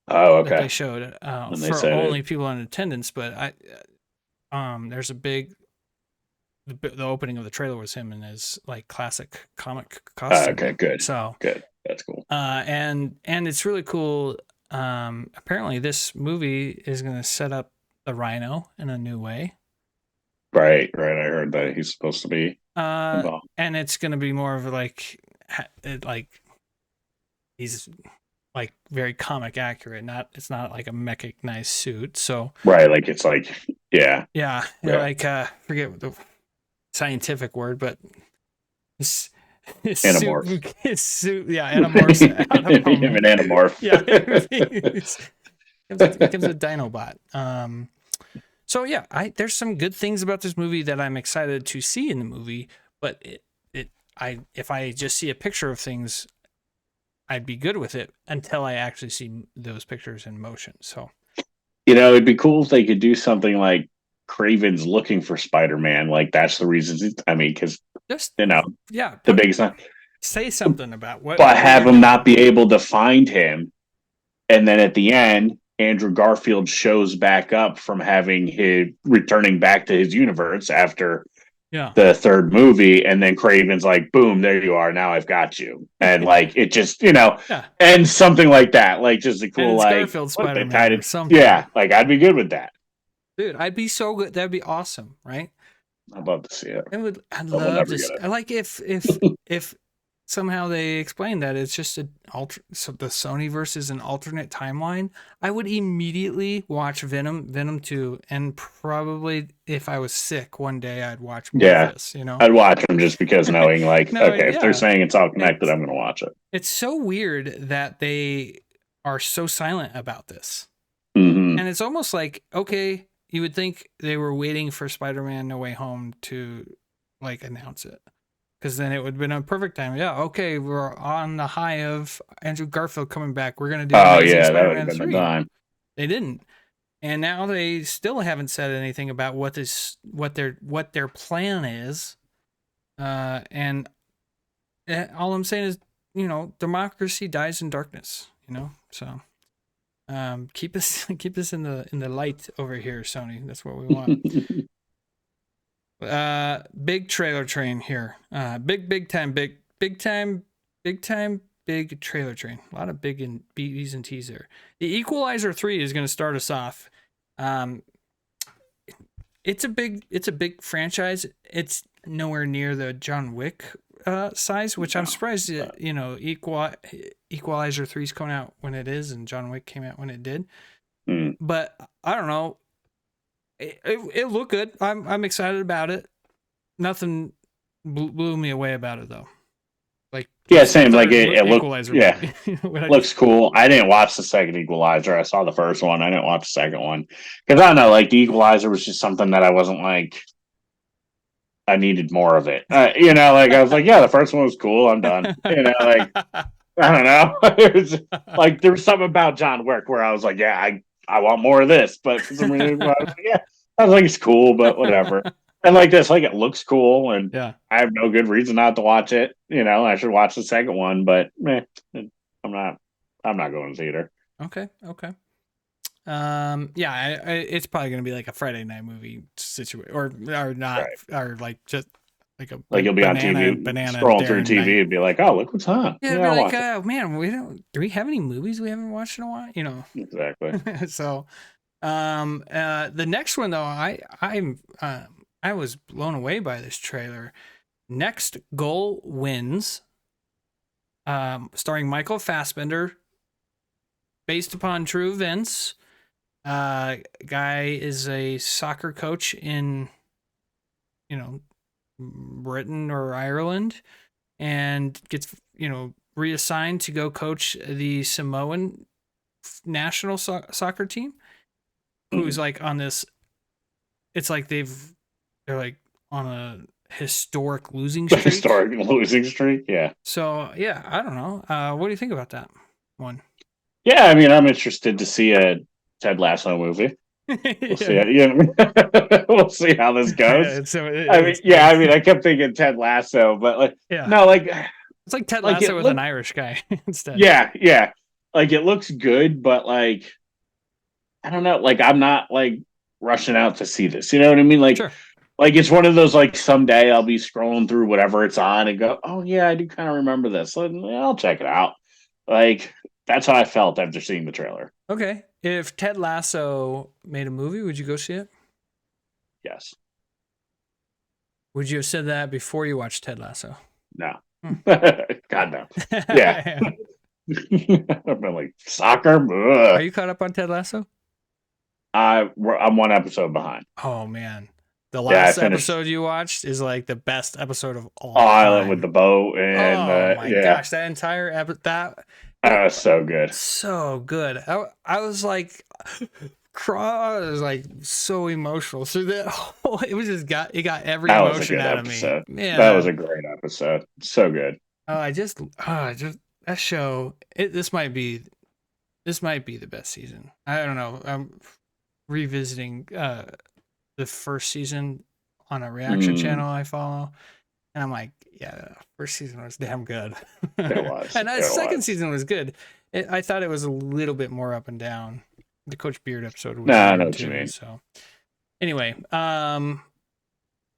Oh, that they okay. showed When they for said only it. people in attendance. But there's a big the opening of the trailer was him in his like classic comic costume. Okay, good. So Good. That's cool. and it's really cool. Apparently this movie is going to set up the Rhino in a new way. Right. I heard that he's supposed to be involved. And it's going to be more of like he's like very comic accurate. It's not like a mechanized suit. So Right, like it's like, yeah. yeah. Like forget what the scientific word, but his Animorph. his suit, yeah, Animorphs. Him an Animorph. Yeah, it becomes a Dinobot. So yeah, there's some good things about this movie that I'm excited to see in the movie, but if I just see a picture of things, I'd be good with it until I actually see those pictures in motion. So It'd be cool if they could do something like Craven's looking for Spider-Man. Like that's the reason. Because just the biggest, say something about what, but have him not be able to find him, and then at the end, Andrew Garfield shows back up from returning back to his universe after the third movie, and then Craven's like, boom, there you are, now I've got you. And like it just, and something like that. Like just a cool like Garfield Spider-Man or something. Yeah, like I'd be good with that. Dude, I'd be so good. That'd be awesome, right? I'd love to see it. I'd love to see, like if somehow they explain that it's just the Sony versus an alternate timeline, I would immediately watch Venom 2, and probably if I was sick one day, I'd watch more of this, I'd watch them just because knowing like, if they're saying it's all connected, I'm going to watch it. It's so weird that they are so silent about this. Mm-hmm. And it's almost like, okay, you would think they were waiting for Spider-Man No Way Home to like announce it. Because then it would have been a perfect time. Yeah, okay, we're on the high of Andrew Garfield coming back. We're going to do that would have been 3. The time. They didn't. And now they still haven't said anything about what their plan is. And all I'm saying is, democracy dies in darkness, So keep us in the light over here, Sony. That's what we want. Big trailer train here. Big trailer train. A lot of big and B's and T's there. The Equalizer 3 is going to start us off. It's a big franchise. It's nowhere near the John Wick size, which I'm surprised. Equalizer 3 is coming out when it is, and John Wick came out when it did. But I don't know. It looked good. I'm excited about it. Nothing blew me away about it though. Like same. Like it looked. Yeah, looks cool. I didn't watch the second Equalizer. I saw the first one. I didn't watch the second one because I don't know. Like the Equalizer was just something that I wasn't like. I needed more of it. Like I was like, yeah, the first one was cool. I'm done. Like I don't know. Like there was something about John Wick where I was like, yeah, I want more of this. But for some reason, I was like, it's cool, but whatever. And like this, like it looks cool, and I have no good reason not to watch it. I should watch the second one, but I'm not going to theater. Okay. It's probably going to be like a Friday night movie situation, or not, or like just like you'll be on TV, scrolling through TV, and be like, oh, look what's on. Yeah, be like, oh man, do we have any movies we haven't watched in a while? Exactly. So, the next one though, I was blown away by this trailer. Next Goal Wins, starring Michael Fassbender, based upon true events. Guy is a soccer coach in Britain or Ireland, and gets reassigned to go coach the Samoan national soccer team, who's like on this. It's like they're like on a historic losing streak. Historic losing streak, yeah. So yeah, I don't know. What do you think about that one? Yeah, I mean, I'm interested to see a Ted Lasso movie. We'll see. We'll see how this goes. I mean, I kept thinking Ted Lasso, but like, no, like it's like Ted Lasso with an Irish guy instead. Yeah. Like it looks good, but like, I don't know. Like, I'm not like rushing out to see this. You know what I mean? Like, sure. Like it's one of those like someday I'll be scrolling through whatever it's on and go, oh yeah, I do kind of remember this. I'll check it out. Like that's how I felt after seeing the trailer. Okay. If Ted Lasso made a movie, would you go see it? Yes. Would you have said that before you watched Ted Lasso? No. God no. Yeah. I've been like soccer. Ugh. Are you caught up on Ted Lasso? I'm one episode behind. Oh man. The last episode you watched is like the best episode of all time. Island with the boat and my gosh, that entire episode that was so good. So good. I was like I was like so emotional. So it was just got every emotion out of me. Man, that was a great episode. So good. That show. This might be the best season. I don't know. I'm revisiting the first season on a reaction channel I follow, and I'm like, yeah, first season was damn good. It was, and the second season was good. I thought it was a little bit more up and down. The Coach Beard episode was I know what you mean. So anyway, the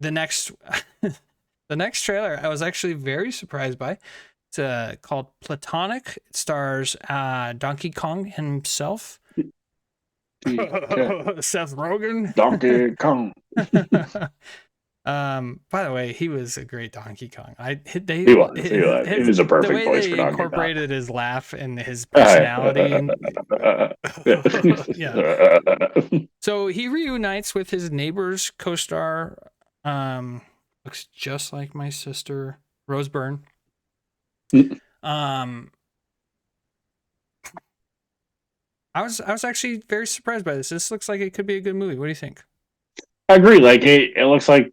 next the next trailer I was actually very surprised by. It's called Platonic. It stars Donkey Kong himself. Seth Rogen. Donkey Kong. By the way, he was a great Donkey Kong. He was a perfect voice for Donkey Kong. The way they incorporated his laugh and his personality. Yeah. So he reunites with his Neighbors co-star. Looks just like my sister, Rose Byrne. I was actually very surprised by this. This looks like it could be a good movie. What do you think? I agree. Like it looks like.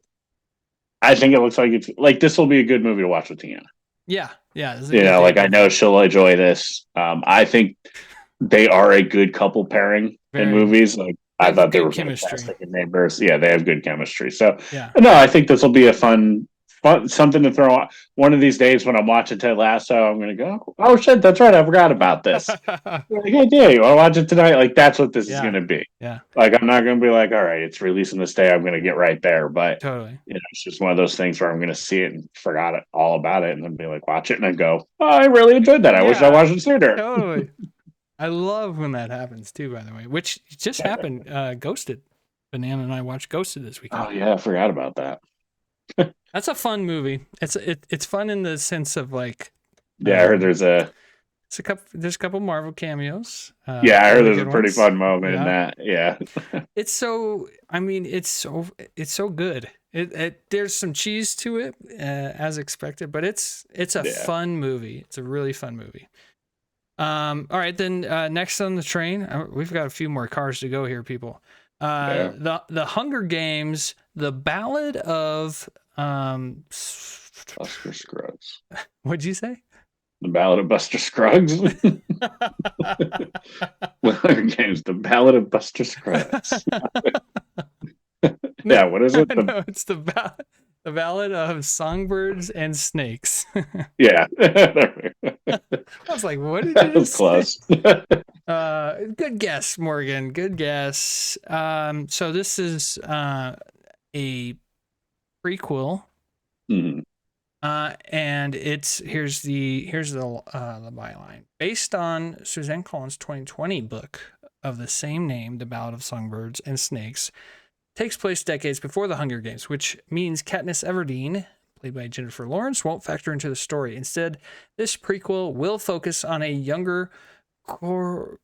I think it looks like it's like this will be a good movie to watch with Tiana. Yeah. Like I know she'll enjoy this. I think they are a good couple pairing in movies. Like I thought they were fantastic in Neighbors. Yeah, they have good chemistry. So no, I think this will be a fun something to throw on. One of these days when I'm watching Ted Lasso, I'm going to go, oh shit, that's right, I forgot about this. Like, hey, yeah, you want to watch it tonight? Like that's what this is going to be. Yeah. Like I'm not going to be like, all right, it's releasing this day, I'm going to get right there. But totally, it's just one of those things where I'm going to see it and forgot it all about it, and then be like, watch it, and then go, oh, I really enjoyed that. I wish I watched it sooner. Totally. I love when that happens too. By the way, which just happened. Ghosted. Banana and I watched Ghosted this weekend. Oh yeah, I forgot about that. That's a fun movie. It's fun in the sense of like. Yeah, I heard there's a couple Marvel cameos. I heard there's a pretty fun moment in that. Yeah. It's so good. There's some cheese to it, as expected, but it's a fun movie. It's a really fun movie. All right, then next on the train, we've got a few more cars to go here, people. The Hunger Games, the Ballad of Buster Scruggs. What'd you say? The Ballad of Buster Scruggs. Hunger Games, the Ballad of Buster Scruggs. Yeah, what is it? No, it's the Ballad of Songbirds and Snakes. Yeah. I was like, what did you That was close. Good guess, Morgan. Good guess. So this is a prequel. Mm-hmm. And here's the byline. Based on Suzanne Collins' 2020 book of the same name, The Ballad of Songbirds and Snakes, takes place decades before the Hunger Games, which means Katniss Everdeen, played by Jennifer Lawrence, won't factor into the story. Instead, this prequel will focus on a younger Coriolanus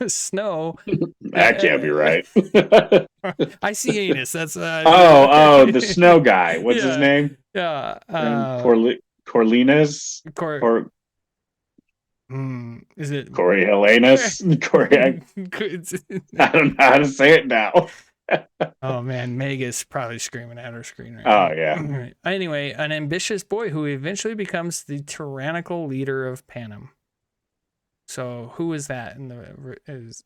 Snow. That can't be right. I see anus. That's The snow guy. What's his yeah, name? yeah. Corlinas? Cor- Or is it? Coriolanus? I don't know how to say it now. Oh man, Meg is probably screaming at her screen right Oh now. yeah. Anyway, an ambitious boy who eventually becomes the tyrannical leader of Panem. So who is that? Is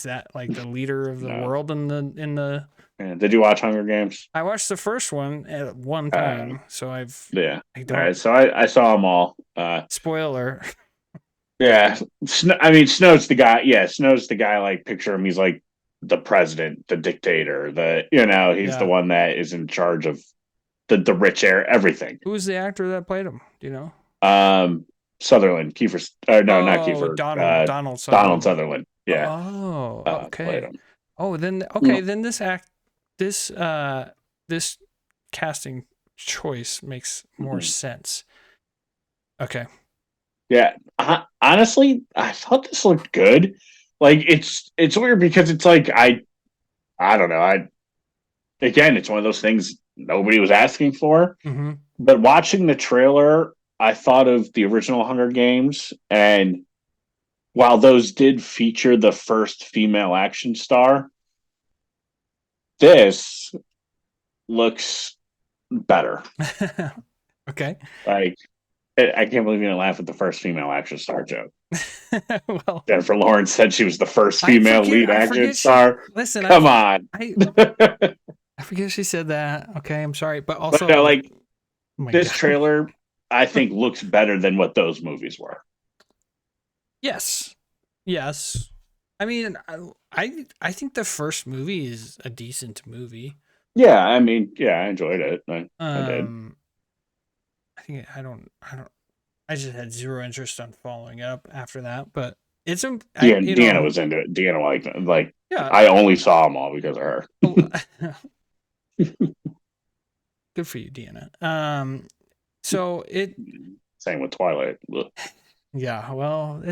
that like the leader of the No. world in the? Yeah. Did you watch Hunger Games? I watched the first one at one time, so Yeah. I All don't. right. So I saw them all. Spoiler. Yeah. I mean, Snow's the guy. Yeah, Snow's the guy. Like, picture him. He's like the president, the dictator. He's the one that is in charge of the rich air, everything. Who's the actor that played him? Do you know? Sutherland, Kiefer. Or no, not Kiefer. Donald Sutherland. Donald Sutherland. Yeah. Oh, okay. Played him. Oh, then okay, then this casting choice makes more sense. Okay. Yeah. Honestly, I thought this looked good. Like, it's weird because it's like I don't know. It's one of those things nobody was asking for. Mm-hmm. But watching the trailer, I thought of the original Hunger Games, and while those did feature the first female action star, this looks better. Okay. Like, I can't believe you didn't laugh at the first female action star joke. Well, Jennifer Lawrence said she was the first female lead action star. Listen, come on. I forget she said that. Okay, I'm sorry, but also, but no, this trailer, I think, looks better than what those movies were. Yes. I mean, I think the first movie is a decent movie. Yeah, I mean, I enjoyed it. I did. I think I just had zero interest on following up after that, but it's Deanna was into it. Deanna liked it. Like, yeah, I only saw them all because of her. Good for you, Deanna. So same with Twilight. Yeah, well,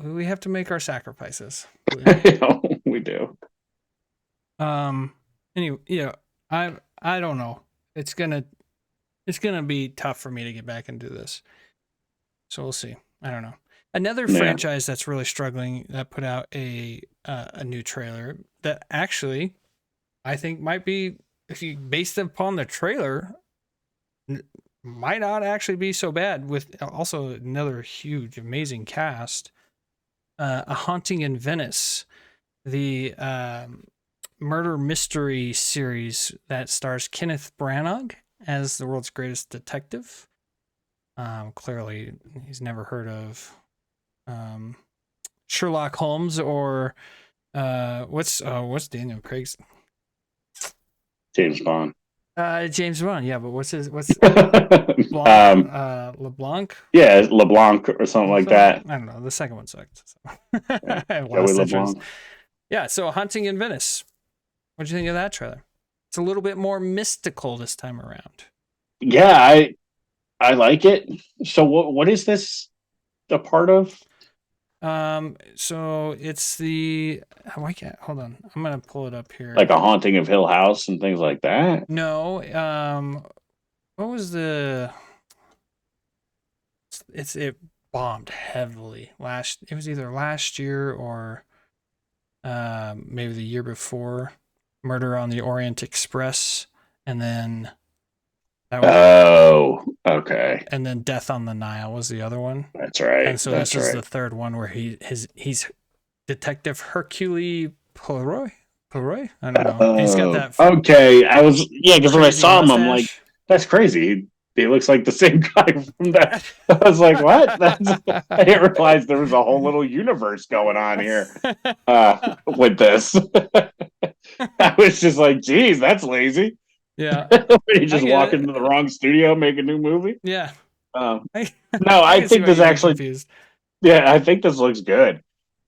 we have to make our sacrifices. We do. Anyway, I don't know. It's gonna be tough for me to get back into this. So we'll see. I don't know. Another franchise that's really struggling that put out a new trailer that actually I think might be, if you based upon the trailer, might not actually be so bad, with also another huge, amazing cast. A Haunting in Venice, the murder mystery series that stars Kenneth Branagh as the world's greatest detective. Clearly, he's never heard of Sherlock Holmes or what's Daniel Craig's? James Bond. James Bond, yeah, but what's LeBlanc? Yeah, LeBlanc or something like that. I don't know. The second one sucked. So. Joey LeBlanc. Yeah, so Haunting in Venice. What'd you think of that trailer? It's a little bit more mystical this time around. Yeah, I like it. So what is this a part of? So it's the hold on. I'm gonna pull it up here. Like a Haunting of Hill House and things like that. No, what was the? It bombed heavily it was either last year or maybe the year before. Murder on the Orient Express, and then okay. And then Death on the Nile was the other one. That's right. And so this is the third one where he's Detective Hercule Poirot. I don't know. He's got that. Okay, because when I saw him, I'm like, that's crazy. He looks like the same guy from that. I was like, what? I didn't realize there was a whole little universe going on here with this. I was just like, geez, that's lazy. Yeah. You just walk into the wrong studio, make a new movie. Yeah. No, I think this actually. Confused. Yeah, I think this looks good.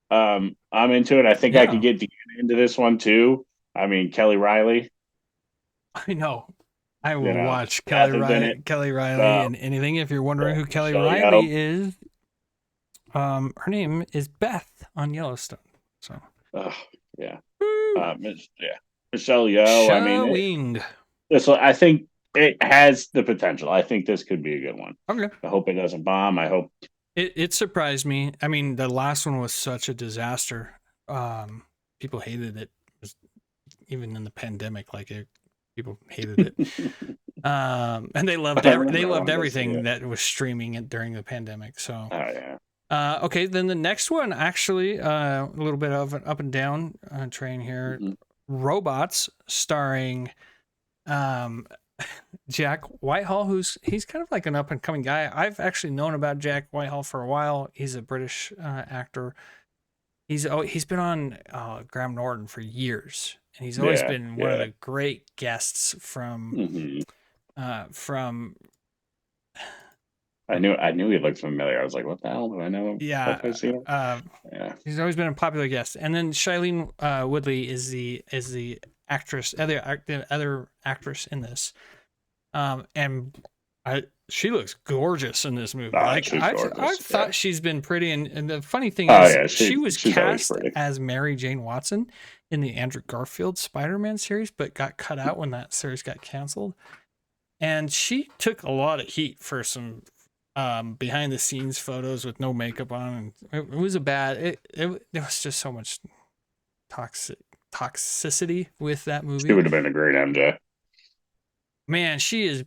I'm into it. I think I could get Deanna into this one too. I mean, Kelly Riley. I know. I will watch Kelly Riley and anything. If you're wondering who Kelly Riley is, her name is Beth on Yellowstone. So, Yeah. woo! Michelle Yeoh. I mean, Showing. I think it has the potential. I think this could be a good one. Okay. I hope it doesn't bomb. I hope It surprised me. I mean, the last one was such a disaster. People hated it, even in the pandemic. Like people hated it. And they loved everything that was streaming it during the pandemic. So, yeah. Okay, then the next one, actually, a little bit of an up and down train here. Mm-hmm. Robots, starring Jack Whitehall, he's kind of like an up and coming guy. I've actually known about Jack Whitehall for a while. He's a British actor. He's been on Graham Norton for years, and he's always been one of the great guests from. I knew he looked familiar. I was like, what the hell do I know him? Yeah. He's always been a popular guest. And then Shailene Woodley is the actress, the other actress in this. And she looks gorgeous in this movie. I've thought she's been pretty, and the funny thing is she was cast as Mary Jane Watson in the Andrew Garfield Spider-Man series, but got cut out when that series got canceled. And she took a lot of heat for some behind the scenes photos with no makeup on, and it was there was just so much toxicity with that movie. She would have been a great MJ. Man, she's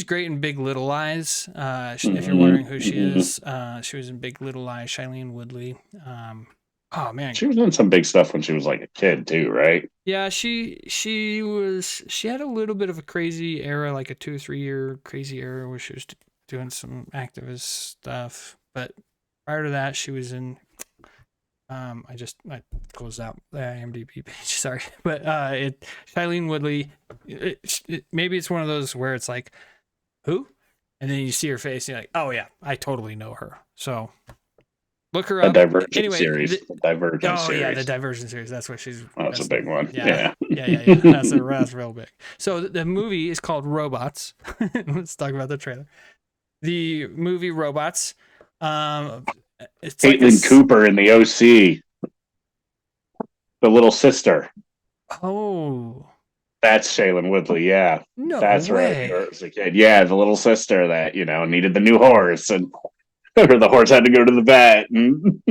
great in Big Little Lies. If you're wondering who she is, she was in Big Little Lies. Shailene Woodley. Oh man, she was doing some big stuff when she was like a kid too, right? Yeah, she had a little bit of a crazy era, like a 2 or 3 year crazy era where she was doing some activist stuff. But prior to that, she was in. I closed out the IMDb page. Sorry, but Shailene Woodley. Maybe it's one of those where it's like, who, and then you see her face, and you're like, oh yeah, I totally know her. So look her up. The Divergent series. Yeah, the Divergent series. That's what she's. That's a big one. Yeah. That's real big. So the movie is called Robots. Let's talk about the trailer. The movie Robots. It's Caitlin Cooper in the OC, the little sister. Oh, that's Shailene Woodley. Yeah, no, that's way. right. As a kid, yeah, the little sister that needed the new horse, and or the horse had to go to the vet. And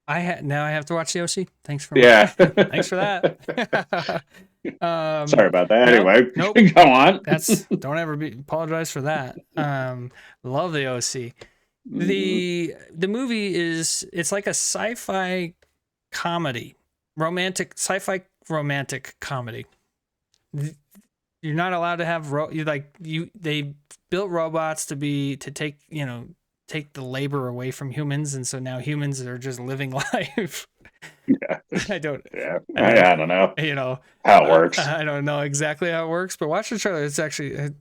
now I have to watch the OC. Thanks for thanks for that. Sorry about that. Anyway, nope. Go on. Don't ever apologize for that. Love the OC. The movie it's like a sci-fi comedy, sci-fi romantic comedy. You're not allowed to have they built robots to take the labor away from humans, and so now humans are just living life. Yeah. I don't know. How it works. I don't know exactly how it works, but watch the trailer. It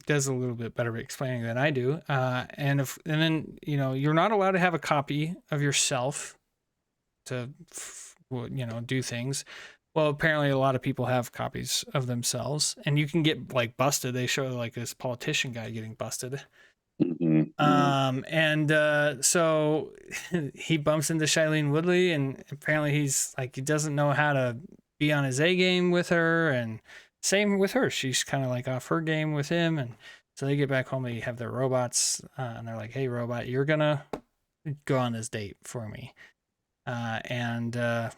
does a little bit better explaining than I do. And then you're not allowed to have a copy of yourself to do things. Well, apparently a lot of people have copies of themselves, and you can get like busted. They show like this politician guy getting busted. So he bumps into Shailene Woodley, and apparently he's like, he doesn't know how to be on his A game with her, and same with her. She's kind of like off her game with him. And so they get back home, they have their robots, and they're like, hey robot, you're gonna go on this date for me. Then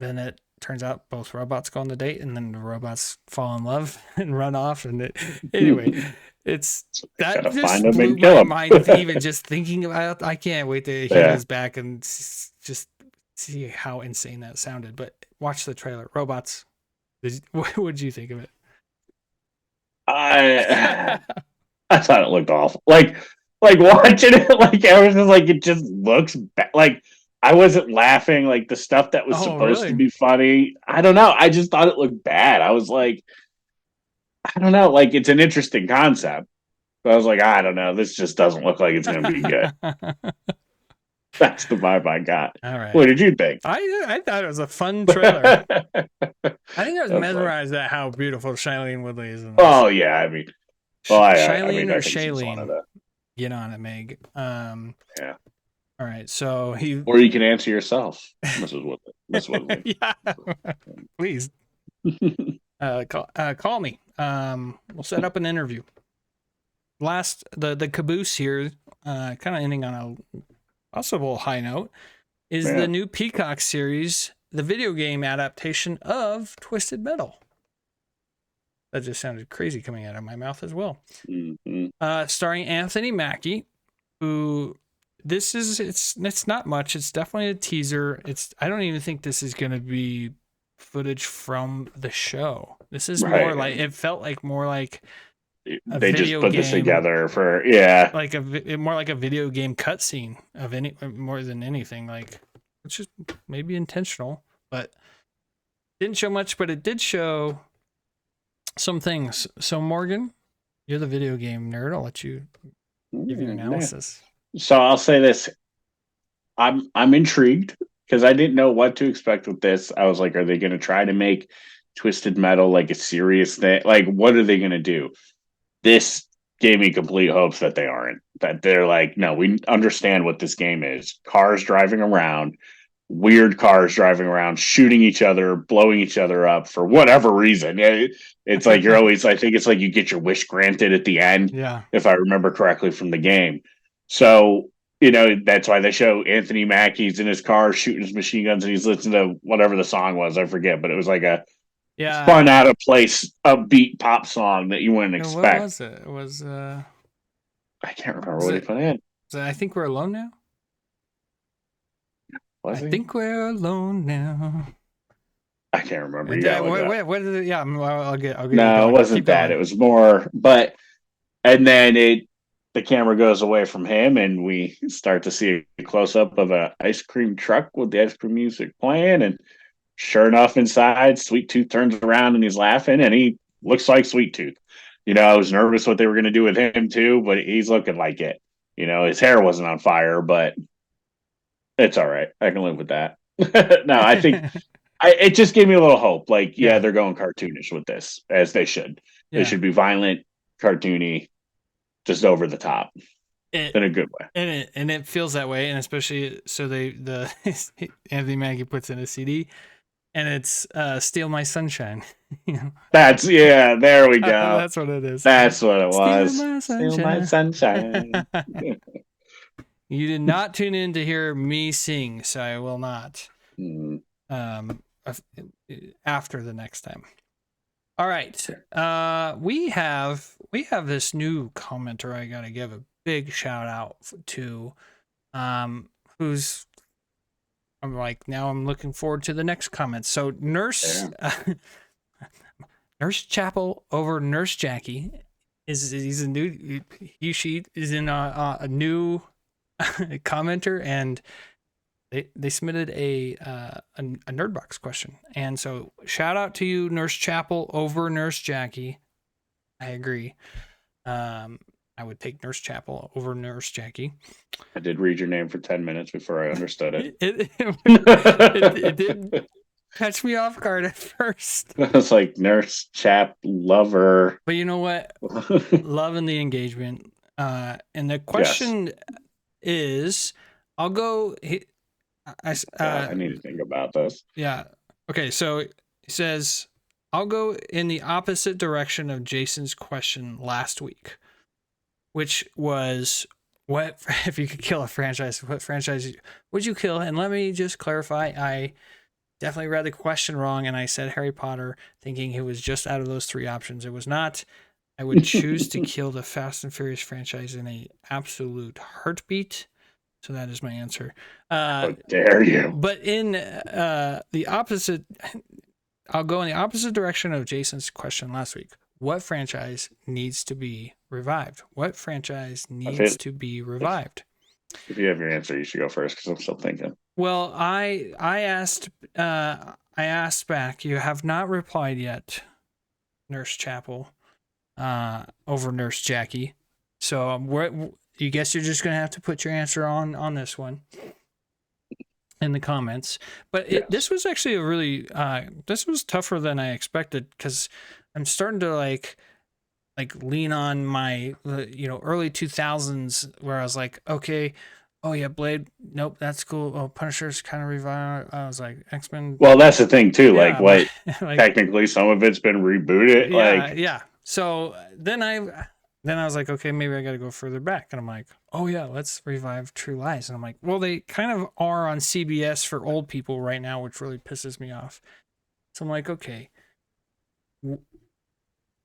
it turns out both robots go on the date, and then the robots fall in love and run off. And anyway, it's that just blew my mind even just thinking about it. I can't wait to hear his back and just see how insane that sounded. But watch the trailer. Robots. What would you think of it? I thought it looked awful. Like watching it, like I was just like, it just looks bad. Like I wasn't laughing. Like the stuff that was supposed to be funny, I don't know. I just thought it looked bad. I was like, I don't know. Like it's an interesting concept, but I was like, I don't know. This just doesn't look like it's going to be good. That's the vibe I got. All right. What did you think? I thought it was a fun trailer. I think I was mesmerized at how beautiful Shailene Woodley is. Oh yeah, I mean, Shailene or Shailene? Get on it, Meg. Yeah. All right, so he. Or you can answer yourself. This was me. Yeah, please call me. We'll set up an interview. Last the caboose here, kind of ending on a possible high note, is Yeah. the new Peacock series, the video game adaptation of Twisted Metal. That just sounded crazy coming out of my mouth as well. Mm-hmm. Starring Anthony Mackie, who it's not much. It's definitely a teaser. I don't even think this is going to be footage from the show. This is more like, it felt like more like they just put this together for like more like a video game cutscene of any more than anything. Like, it's just maybe intentional, but didn't show much. But it did show some things. So Morgan, you're the video game nerd. I'll let you give your analysis. So I'll say this: I'm intrigued because I didn't know what to expect with this. I was like, are they going to try to make Twisted Metal like a serious thing? Like, what are they going to do? This gave me complete hopes that they aren't. That they're like, no, we understand what this game is. Cars driving around, weird cars driving around, shooting each other, blowing each other up for whatever reason. It's like you're always, I think it's like you get your wish granted at the end. Yeah. If I remember correctly from the game. So, that's why they show Anthony Mackie's in his car shooting his machine guns and he's listening to whatever the song was. I forget, but it was like a fun, out of place, upbeat pop song that you wouldn't expect. What was it? It was I can't remember what he put in. I Think We're Alone Now? I think we're alone now. I can't remember. What is it? Yeah, I'll get. No, it wasn't that. It was more. And then the camera goes away from him, and we start to see a close up of an ice cream truck with the ice cream music playing. And sure enough, inside, Sweet Tooth turns around and he's laughing, and he looks like Sweet Tooth. I was nervous what they were going to do with him too, but he's looking like it. His hair wasn't on fire, but it's all right. I can live with that. No, I think it just gave me a little hope. Like, they're going cartoonish with this, as they should. Yeah. They should be violent, cartoony, just over the top in a good way. And it feels that way, and especially so Anthony Mackie puts in a CD, and it's "Steal My Sunshine." That's there we go. That's what it is. That's what it was. Steal my sunshine. You did not tune in to hear me sing, so I will not. After the next time. All right. We have this new commenter I gotta give a big shout out to. Who's I'm like, now I'm looking forward to the next comment. So Nurse Chapel over Nurse Jackie he's a new she is in a new commenter, and they submitted a NRDbox question. And so shout out to you, Nurse Chapel over Nurse Jackie. I agree. I would take Nurse Chapel over Nurse Jackie. I did read your name for 10 minutes before I understood it. It did catch me off guard at first. I was like, Nurse Chap Lover. But you know what? Loving the engagement. And the question is, I'll go. I need to think about this. Yeah. Okay. So he says, I'll go in the opposite direction of Jason's question last week, which was, what if you could kill a franchise? What franchise would you kill? And let me just clarify, I definitely read the question wrong, and I said Harry Potter, thinking it was just out of those three options. It was not. I would choose to kill the Fast and Furious franchise in an absolute heartbeat. So that is my answer. How dare you? But in the opposite, I'll go in the opposite direction of Jason's question last week. What franchise needs to be revived? What franchise needs to be revived? If you have your answer, you should go first, because I'm still thinking. Well, I asked back. You have not replied yet, Nurse Chapel, over Nurse Jackie. So you guess you're just gonna have to put your answer on this one in the comments. But this was actually a really this was tougher than I expected, because I'm starting to like lean on my early 2000s, where I was like, okay, Oh yeah, Blade. Nope, that's cool. Oh, Punisher's kind of revived. I was like, X-Men. Well, that's the thing too. Like, Yeah, what like technically some of it's been rebooted. yeah, Like, yeah. So then I was like, okay, maybe I got to go further back, and I'm like, oh yeah, let's revive True Lies, and I'm like, well, they kind of are on CBS for old people right now, which really pisses me off. So I'm like, okay,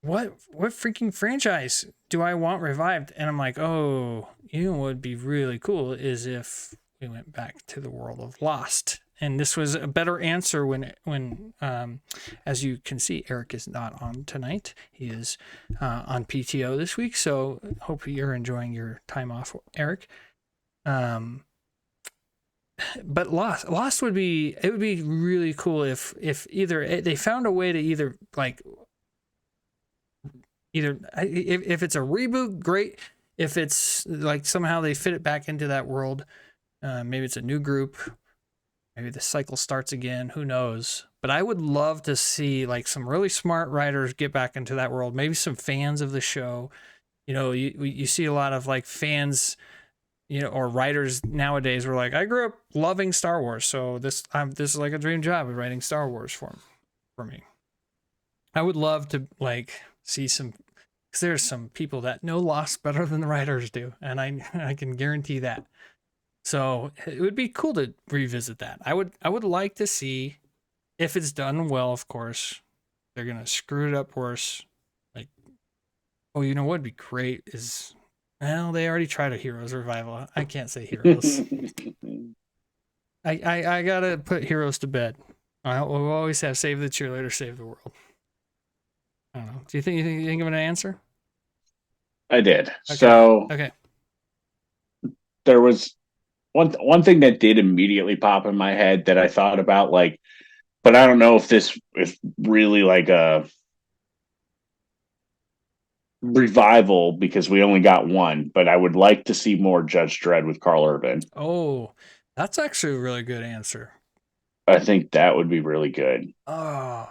what freaking franchise do I want revived? And I'm like, oh, you know what would be really cool is if we went back to the world of Lost. And this was a better answer when as you can see, Eric is not on tonight. He is on PTO this week, so hope you're enjoying your time off, Eric. But Lost would be really cool if either they found a way to either if it's a reboot, great. If it's like somehow they fit it back into that world, maybe it's a new group, maybe the cycle starts again, who knows. But I would love to see like some really smart writers get back into that world, maybe some fans of the show. You see a lot of like fans, or writers nowadays were like, I grew up loving Star Wars, so this is like a dream job of writing Star Wars for me. I would love to like see some, because there's some people that know Lost better than the writers do, and I can guarantee that. So it would be cool to revisit that. I would like to see, if it's done well, of course. They're gonna screw it up worse. Like, oh, you know what'd be great is, well, they already tried a Heroes revival. I can't say Heroes. I gotta put Heroes to bed. We'll always have Save the Cheerleader, Save the World. I don't know. Do you think of an answer? I did. Okay. So Okay. there was one thing that did immediately pop in my head that I thought about, like, but I don't know if this is really like a revival because we only got one, but I would like to see more Judge Dredd with Carl Urban. Oh, that's actually a really good answer. I think that would be really good. Oh,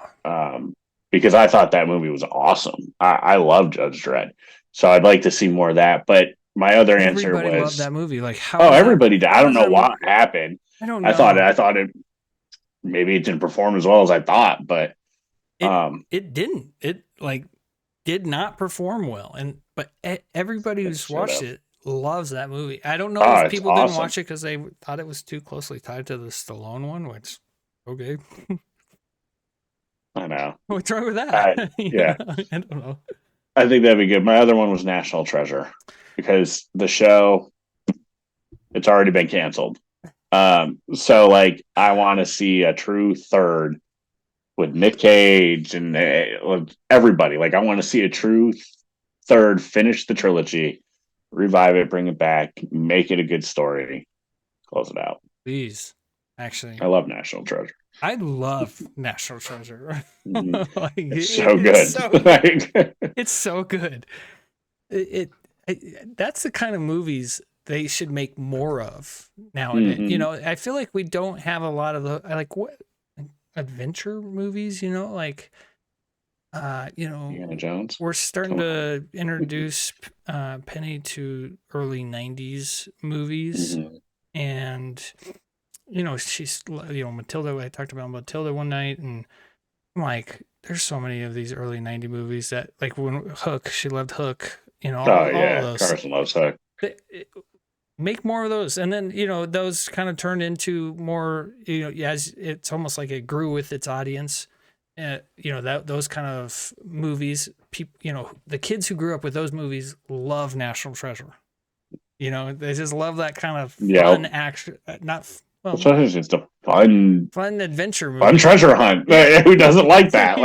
Because I thought that movie was awesome. I love Judge Dredd. So I'd like to see more of that. But my other answer everybody loved was, that movie. Like, everybody did. I don't know what happened. I don't know. I thought it maybe it didn't perform as well as I thought, but it didn't. It like did not perform well, but everybody who's watched it loves that movie. I don't know if people didn't watch it because they thought it was too closely tied to the Stallone one, which okay. I know. What's wrong with that? Yeah. I don't know. I think that'd be good. My other one was National Treasure because the show, it's already been canceled. So like I want to see a true third with Nick Cage and everybody. Like I want to see a true third, finish the trilogy, revive it, bring it back, make it a good story, close it out. Please, actually, I love National Treasure. I love National Treasure. Like, it's so good. It's so good. That's the kind of movies they should make more of nowadays. Mm-hmm. I feel like we don't have a lot of what adventure movies. Like, Indiana Jones. We're starting to introduce Penny to early '90s movies, and she's Matilda. I talked about Matilda one night, and I'm like, there's so many of these early '90s movies that, like, when Hook, she loved Hook. All of those. Carson loves Hook. Make more of those, and then those kind of turned into more. As it's almost like it grew with its audience. Those kind of movies. People, the kids who grew up with those movies love National Treasure. They just love that kind of fun action, not. Well, it's just a fun adventure movie. Fun treasure hunt. Who doesn't like that?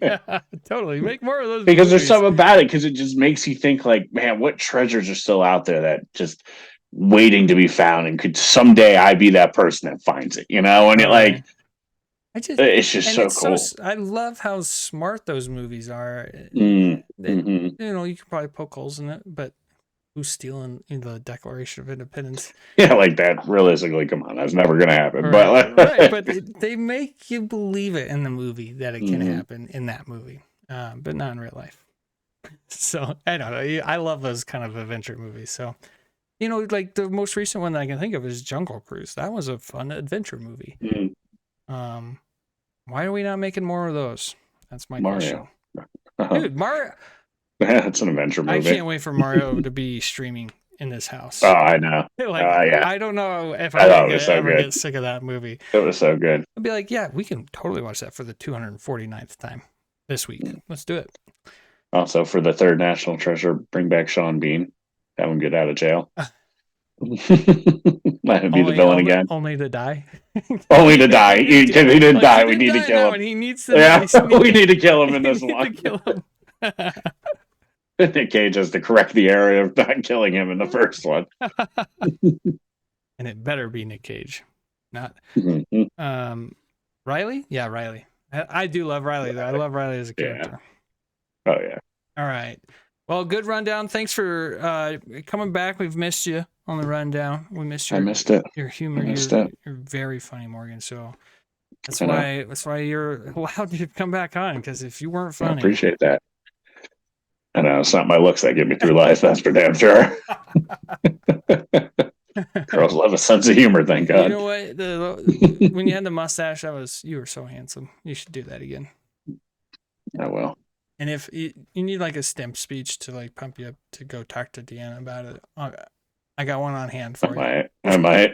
Yeah, totally. Make more of those because movies. There's something about it, because it just makes you think like, man, what treasures are still out there that just waiting to be found, and could someday I be that person that finds it, and it's just so cool. I love how smart those movies are. Mm-hmm. You can probably poke holes in it, but who's stealing the Declaration of Independence? Yeah, like that. Realistically, come on, that's never going to happen. Right, but they make you believe it in the movie that it can happen in that movie, but not in real life. So I don't know. I love those kind of adventure movies. So You know, like the most recent one that I can think of is Jungle Cruise. That was a fun adventure movie. Why are we not making more of those? That's my Mario. question. Dude, Mario. Yeah, it's an adventure movie. I can't wait for Mario to be streaming in this house. Oh, I know. Like, yeah. I don't know if I I ever get sick of that movie. It was so good. I'd be like, yeah, we can totally watch that for the 249th time this week. Let's do it. Also, for the third National Treasure, bring back Sean Bean. Have him get out of jail. Let him be the villain again. Only to die. Only to die. He didn't die. We need to kill him. He needs to die. We need to kill him in this one. Kill him. Nick Cage has to correct the area of not killing him in the first one. And it better be Nick Cage. Not Riley? Yeah, Riley. I do love Riley, though. I love Riley as a character. Yeah. Oh, yeah. All right. Well, good rundown. Thanks for coming back. We've missed you on the rundown. We missed you. I missed it. Your humor. You're very funny, Morgan. So that's why you're allowed to come back on, because if you weren't funny. I appreciate that. I know it's not my looks that get me through life. That's for damn sure. Girls love a sense of humor, thank God. You know what? When you had the mustache, you were so handsome. You should do that again. I will. And if you need like a stemp speech to like pump you up to go talk to Deanna about it, I got one on hand for you. I might.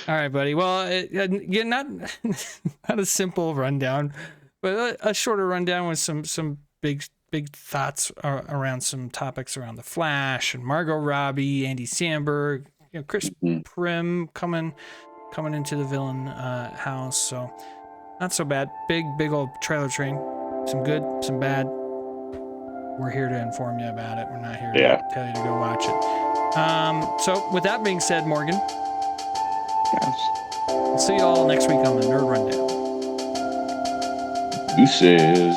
All right, buddy. Well, again, not a simple rundown, but a shorter rundown with some big thoughts around some topics around the Flash and Margot Robbie, Andy Samberg, Chris Prim coming into the villain house. So not so bad. Big old trailer train. Some good, some bad. We're here to inform you about it. We're not here to tell you to go watch it. So with that being said, Morgan, yes. I'll see you all next week on the Nerd Rundown. Deuces.